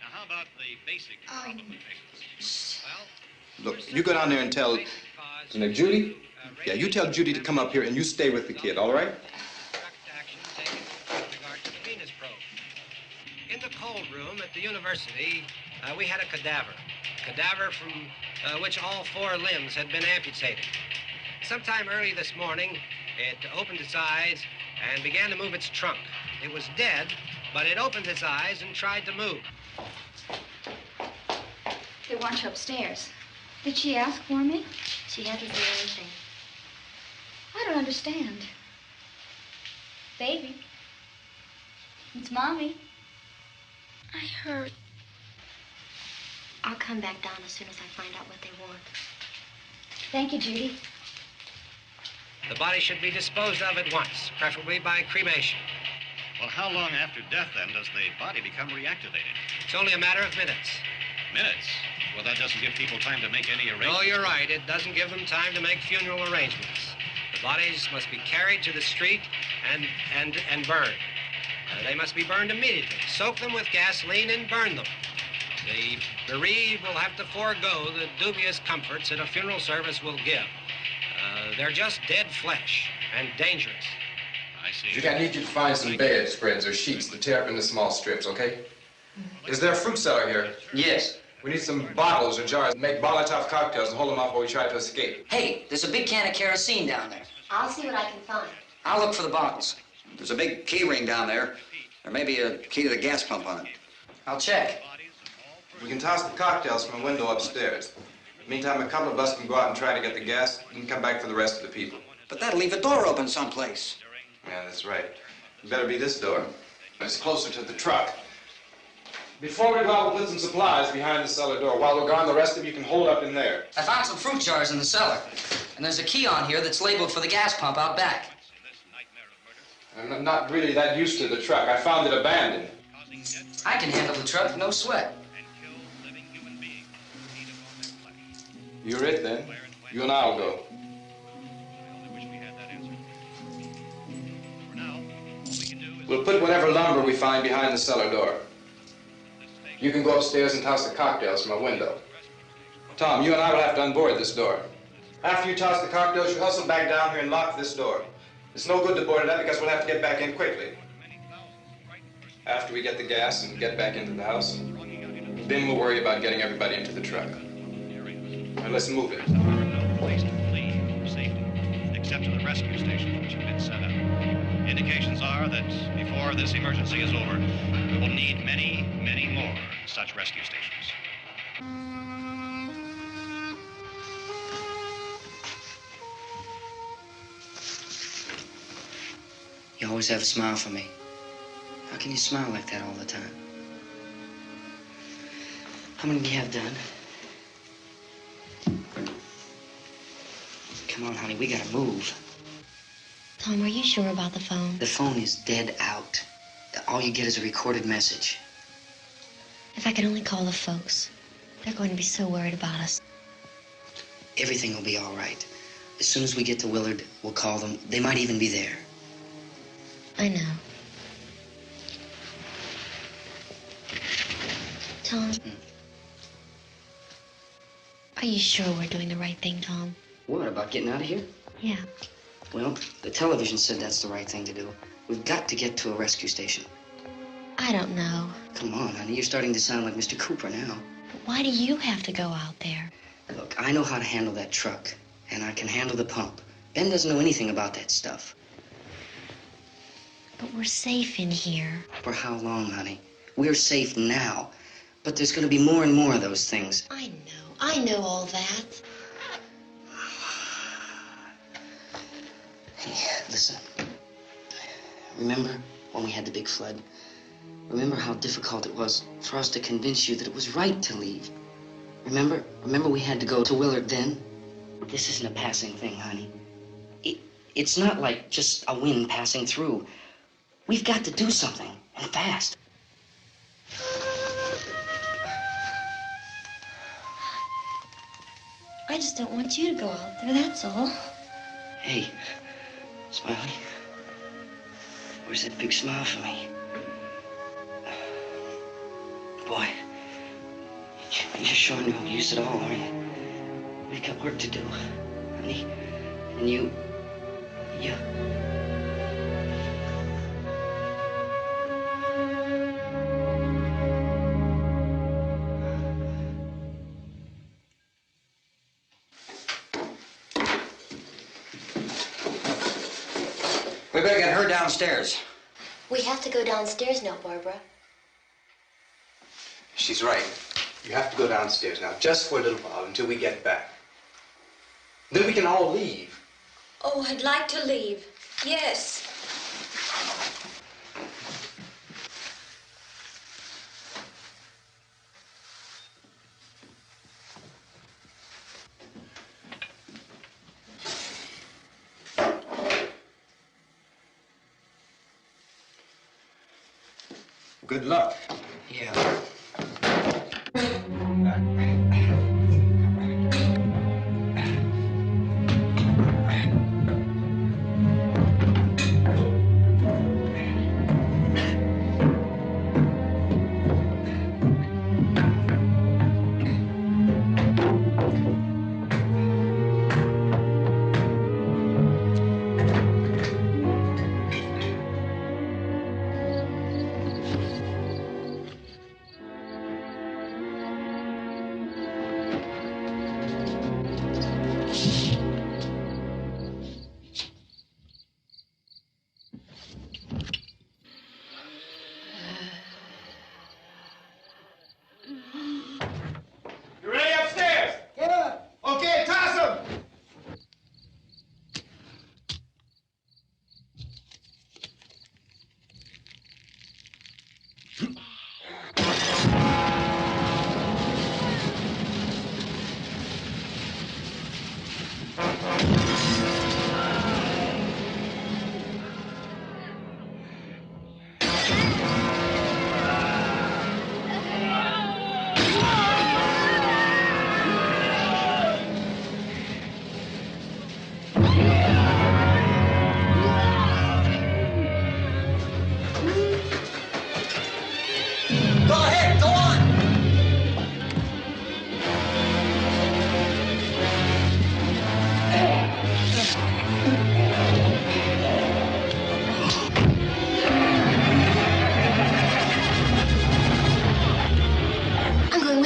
Now, how about the basic problem with patients? Well, Look, you go down there and tell... Now, Judy? Yeah, you tell Judy to come up here and you stay with the kid, all right? Action taken with regard to the Venus probe. In the cold room at the university, we had a cadaver from which all 4 limbs had been amputated. Sometime early this morning, it opened its eyes and began to move its trunk. It was dead, but it opened its eyes and tried to move. They want you upstairs. Did she ask for me? She hasn't said anything. I don't understand. Baby, it's Mommy. I heard. I'll come back down as soon as I find out what they want. Thank you, Judy. The body should be disposed of at once, preferably by cremation. well, how long after death, then, does the body become reactivated? It's only a matter of minutes. Minutes? Well, that doesn't give people time to make any arrangements. No, you're right. It doesn't give them time to make funeral arrangements. The bodies must be carried to the street and burned. They must be burned immediately. Soak them with gasoline and burn them. The bereaved will have to forego the dubious comforts that a funeral service will give. They're just dead flesh and dangerous. I see. I need you to find some bedspreads or sheets to tear up into small strips, okay? Is there a fruit cellar here? Yes. We need some bottles or jars. Make Molotov cocktails and hold them off while we try to escape. Hey, there's a big can of kerosene down there. I'll see what I can find. I'll look for the bottles. There's a big key ring down there. There may be a key to the gas pump on it. I'll check. We can toss the cocktails from a window upstairs. Meantime, a couple of us can go out and try to get the gas and come back for the rest of the people. But that'll leave a door open someplace. Yeah, that's right. It better be this door. It's closer to the truck. Before we go out, we'll put some supplies behind the cellar door. While we're gone, the rest of you can hold up in there. I found some fruit jars in the cellar. And there's a key on here that's labeled for the gas pump out back. I'm not really that used to the truck. I found it abandoned. I can handle the truck, no sweat. You're it, then. You and I'll go. We'll put whatever lumber we find behind the cellar door. You can go upstairs and toss the cocktails from a window. Tom, you and I will have to unboard this door. After you toss the cocktails, you hustle back down here and lock this door. It's no good to board it up because we'll have to get back in quickly. After we get the gas and get back into the house, then we'll worry about getting everybody into the truck. Now let's move it. There are no place to flee for safety, except to the rescue stations which have been set up. Indications are that before this emergency is over, we will need many, many more such rescue stations. You always have a smile for me. How can you smile like that all the time? How many do you have done? Come on, honey, we gotta move. Tom, are you sure about the phone? The phone is dead out. All you get is a recorded message. If I could only call the folks. They're going to be so worried about us. Everything will be all right. As soon as we get to Willard, we'll call them. They might even be there. I know. Tom, are you sure we're doing the right thing, Tom? What, about getting out of here? Yeah. Well, the television said that's the right thing to do. We've got to get to a rescue station. I don't know. Come on, honey, you're starting to sound like Mr. Cooper now. But why do you have to go out there? Look, I know how to handle that truck, and I can handle the pump. Ben doesn't know anything about that stuff. But we're safe in here. For how long, honey? We're safe now. But there's going to be more and more of those things. I know all that. Hey, listen. Remember when we had the big flood? Remember how difficult it was for us to convince you that it was right to leave? Remember? Remember we had to go to Willard then? This isn't a passing thing, honey. It's not like just a wind passing through. We've got to do something, and fast. I just don't want you to go out there, that's all. Hey, Smiley, where's that big smile for me? Boy, you're showing no use at all, aren't you? We've got work to do, honey. And you... We better get her downstairs. We have to go downstairs now, Barbara. She's right. You have to go downstairs now, just for a little while, until we get back. Then we can all leave. Oh, I'd like to leave. Yes. Good luck. Yeah.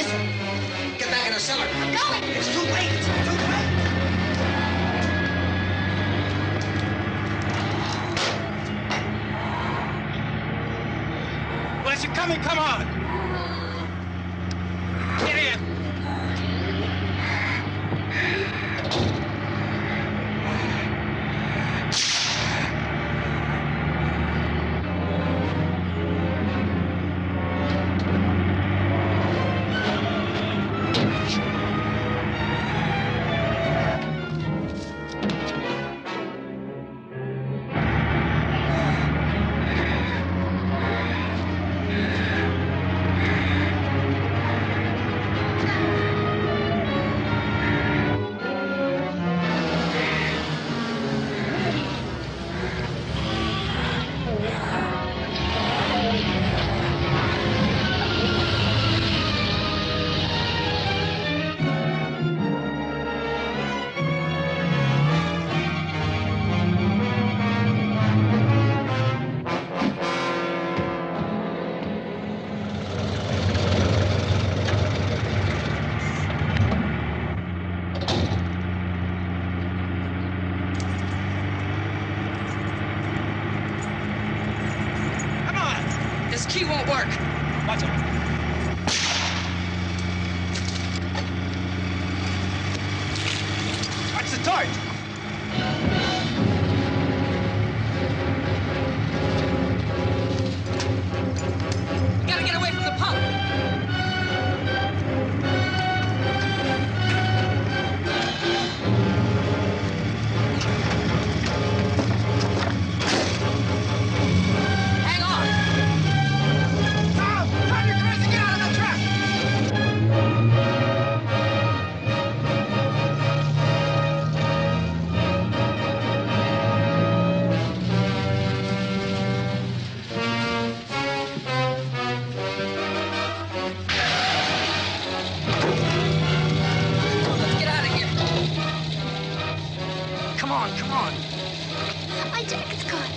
Get back in the cellar. I'm going. It's too late. It's too late. Where's it coming? Come on. Get in. This key won't work. Watch it. Watch the torch. Gotta get away from the pump. Hang on. Tom! Tom, you're crazy! Get out of the trap! Let's get out of here. Come on, come on. My jacket's gone.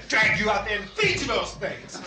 Drag you out there and feed you those things.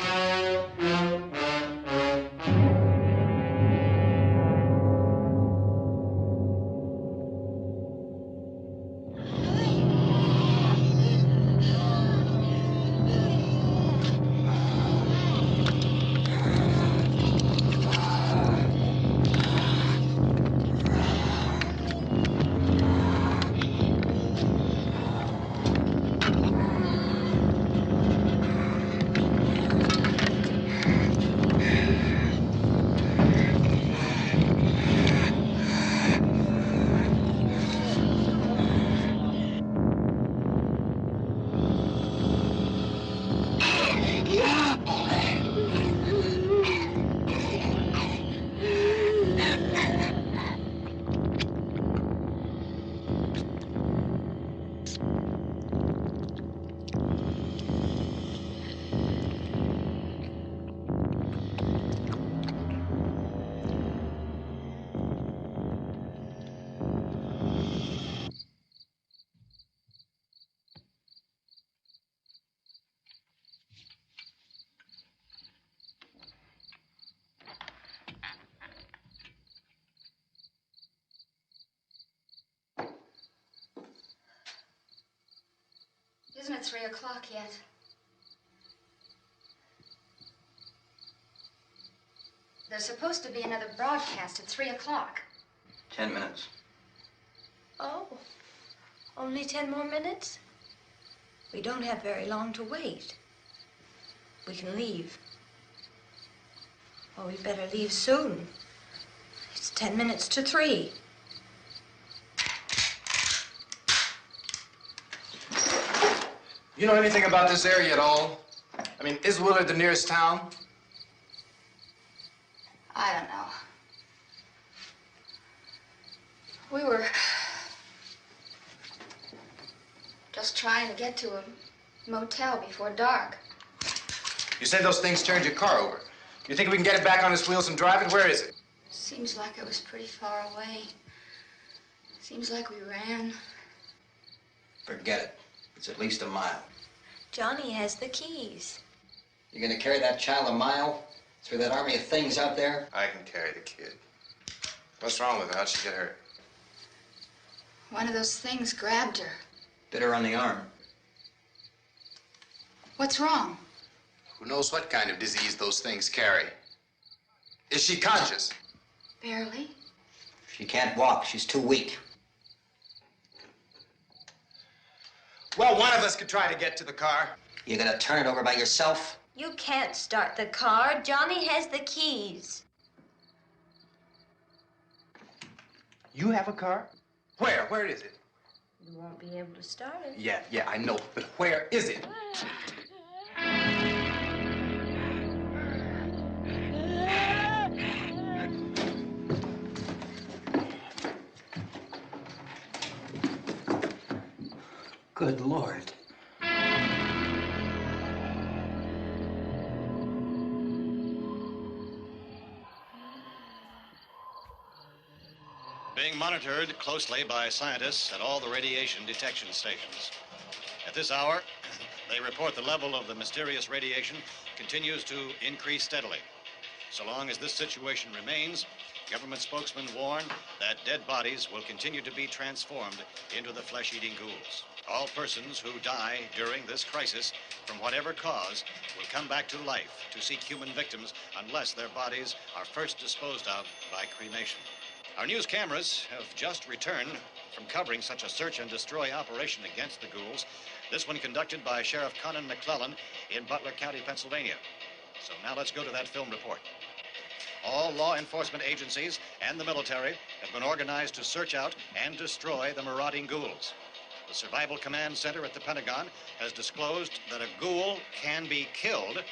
Isn't it 3 o'clock yet? There's supposed to be another broadcast at 3 o'clock. 10 minutes. Oh, only 10 more minutes? We don't have very long to wait. We can leave. Well, we better leave soon. It's 10 minutes to 3. You know anything about this area at all? I mean, is Willard the nearest town? I don't know. We were just trying to get to a motel before dark. You said those things turned your car over. You think we can get it back on its wheels and drive it? Where is it? Seems like it was pretty far away. Seems like we ran. Forget it. It's at least a mile. Johnny has the keys. You gonna carry that child a mile through that army of things out there? I can carry the kid. What's wrong with her? How'd she get hurt? One of those things grabbed her. Bit her on the arm. What's wrong? Who knows what kind of disease those things carry? Is she conscious? Barely. She can't walk. She's too weak. Well, one of us could try to get to the car. You gonna turn it over by yourself? You can't start the car. Johnny has the keys. You have a car? Where? Where is it? You won't be able to start it. Yeah, I know. But where is it? Good Lord. Being monitored closely by scientists at all the radiation detection stations. At this hour, they report the level of the mysterious radiation continues to increase steadily. So long as this situation remains, government spokesmen warn that dead bodies will continue to be transformed into the flesh-eating ghouls. All persons who die during this crisis, from whatever cause, will come back to life to seek human victims unless their bodies are first disposed of by cremation. Our news cameras have just returned from covering such a search and destroy operation against the ghouls, this one conducted by Sheriff Conan McClellan in Butler County, Pennsylvania. So now let's go to that film report. All law enforcement agencies and the military have been organized to search out and destroy the marauding ghouls. The Survival Command Center at the Pentagon has disclosed that a ghoul can be killed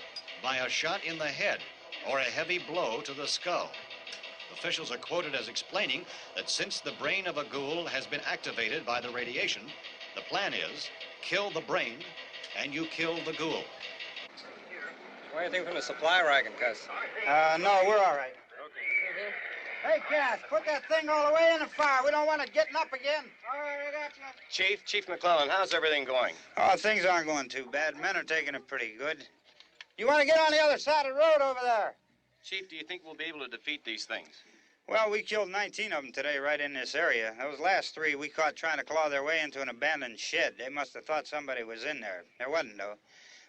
by a shot in the head or a heavy blow to the skull. Officials are quoted as explaining that since the brain of a ghoul has been activated by the radiation, the plan is kill the brain and you kill the ghoul. Anything from the supply wagon, Cuz? No, we're all right. Hey, Cass, put that thing all the way in the fire. We don't want it getting up again. All right, I got you. Chief McClellan, how's everything going? Oh, things aren't going too bad. Men are taking it pretty good. You want to get on the other side of the road over there? Chief, do you think we'll be able to defeat these things? Well, we killed 19 of them today right in this area. Those last 3 we caught trying to claw their way into an abandoned shed. They must have thought somebody was in there. There wasn't, though.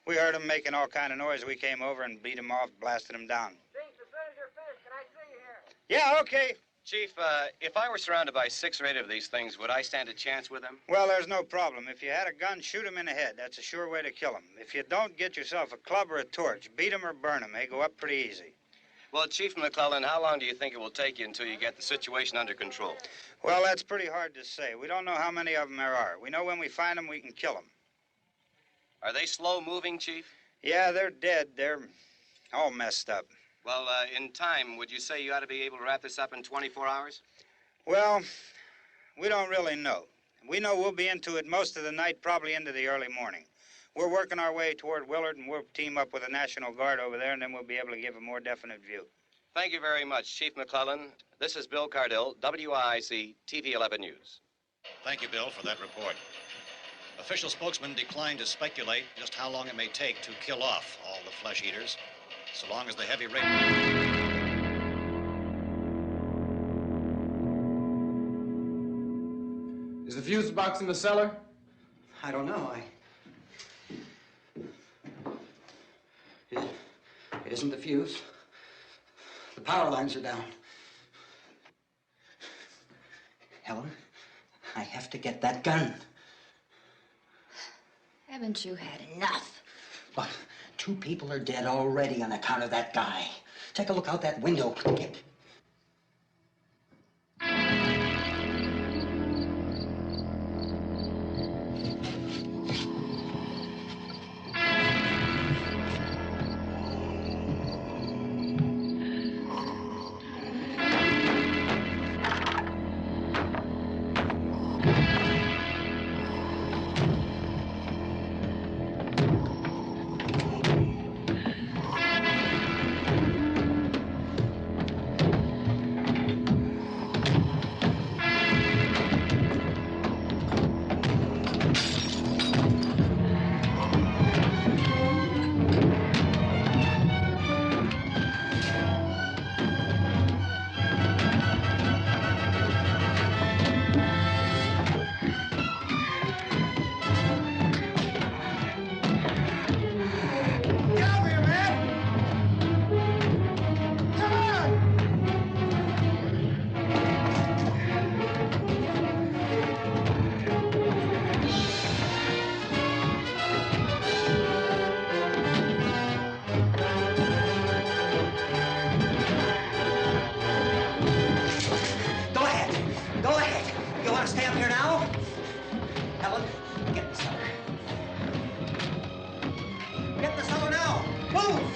We heard them making all kind of noise. We came over and beat them off, blasted them down. Chief, as soon as you're finished, can I see you here? Yeah, okay. Chief, if I were surrounded by 6 or 8 of these things, would I stand a chance with them? Well, there's no problem. If you had a gun, shoot them in the head. That's a sure way to kill them. If you don't, get yourself a club or a torch. Beat them or burn them. They go up pretty easy. Well, Chief McClellan, how long do you think it will take you until you get the situation under control? Well, that's pretty hard to say. We don't know how many of them there are. We know when we find them, we can kill them. Are they slow-moving, Chief? Yeah, they're dead. They're all messed up. Well, in time, would you say you ought to be able to wrap this up in 24 hours? Well, we don't really know. We know we'll be into it most of the night, probably into the early morning. We're working our way toward Willard, and we'll team up with the National Guard over there, and then we'll be able to give a more definite view. Thank you very much, Chief McClellan. This is Bill Cardill, WIC TV 11 News. Thank you, Bill, for that report. Official spokesmen declined to speculate just how long it may take to kill off all the flesh eaters, so long as the heavy rain... Is the fuse box in the cellar? I don't know. It isn't the fuse. The power lines are down. Helen, I have to get that gun. Haven't you had enough? But 2 people are dead already on account of that guy. Take a look out that window. Get... Go ahead. You want to stay up here now? Helen, get in the cellar. Get in the cellar now. Move!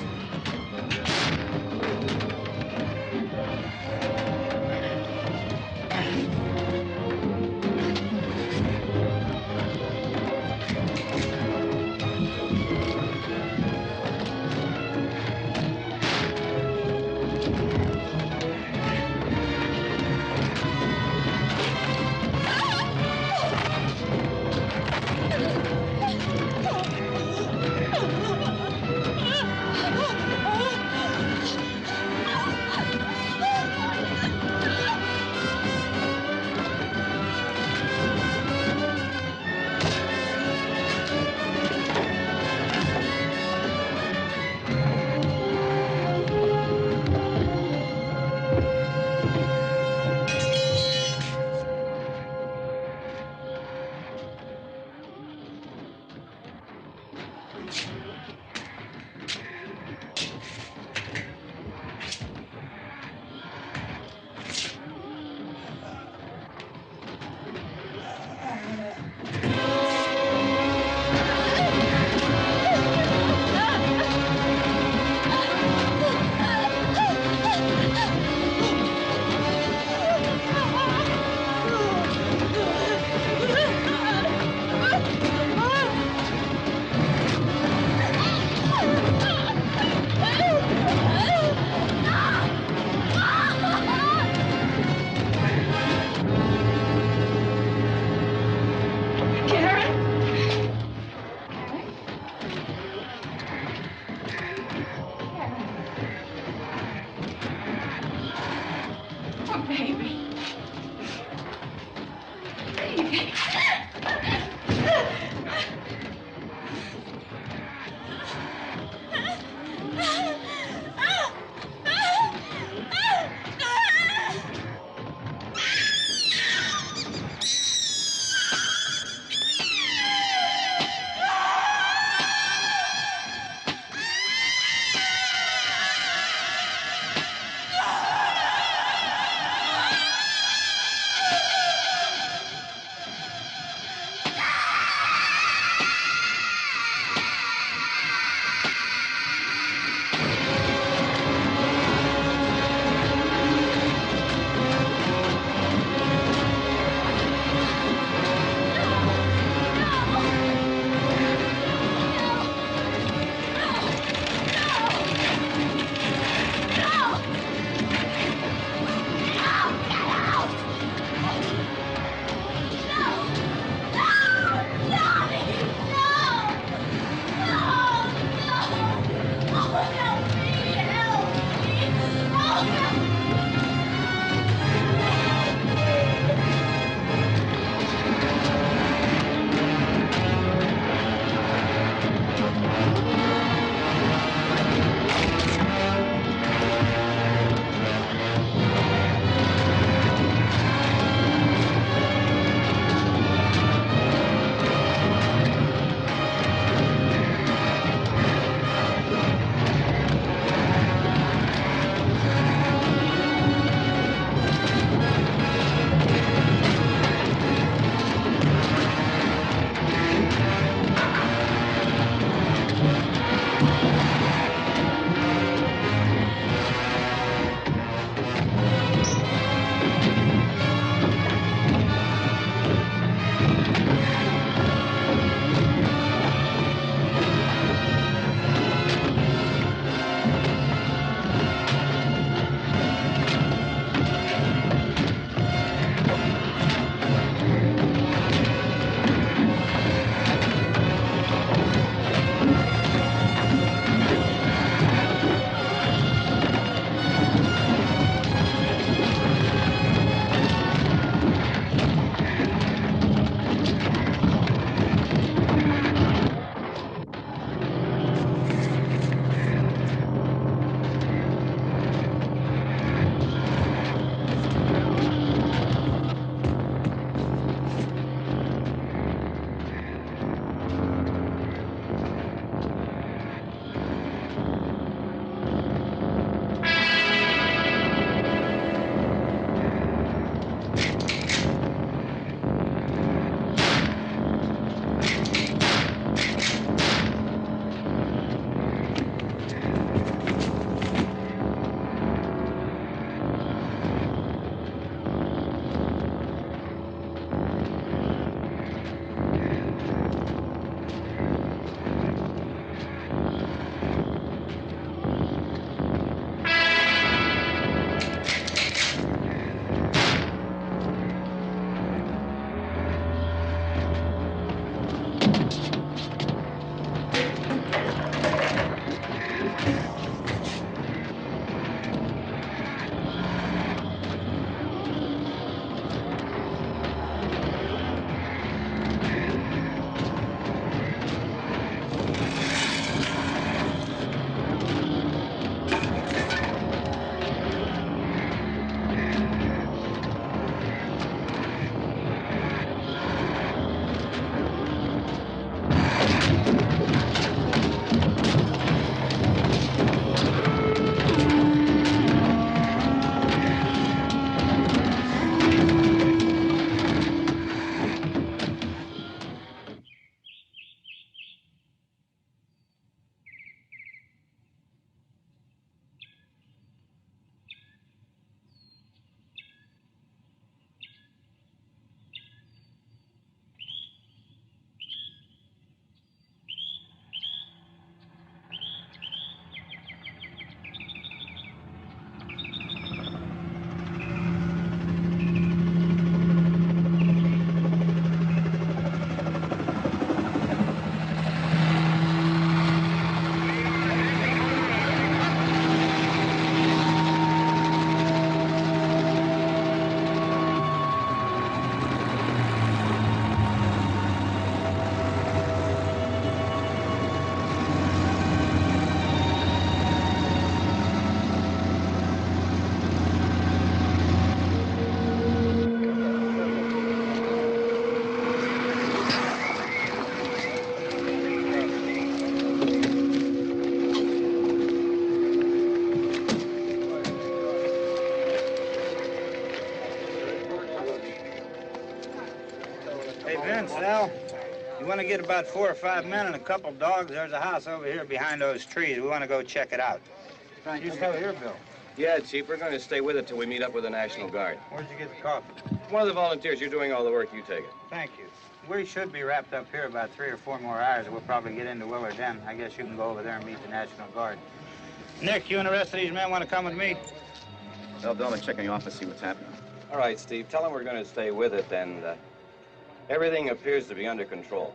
want to get about 4 or 5 men and a couple dogs. There's a house over here behind those trees. We want to go check it out. You stay here, Bill. Yeah, Chief, we're going to stay with it till we meet up with the National Guard. Where'd you get the coffee? One of the volunteers, you're doing all the work, you take it. Thank you. We should be wrapped up here about 3 or 4 more hours. We'll probably get into Willard then. I guess you can go over there and meet the National Guard. Nick, you and the rest of these men want to come with me? Well, Bill, I'm checking the office, see what's happening. All right, Steve, tell them we're going to stay with it, and everything appears to be under control.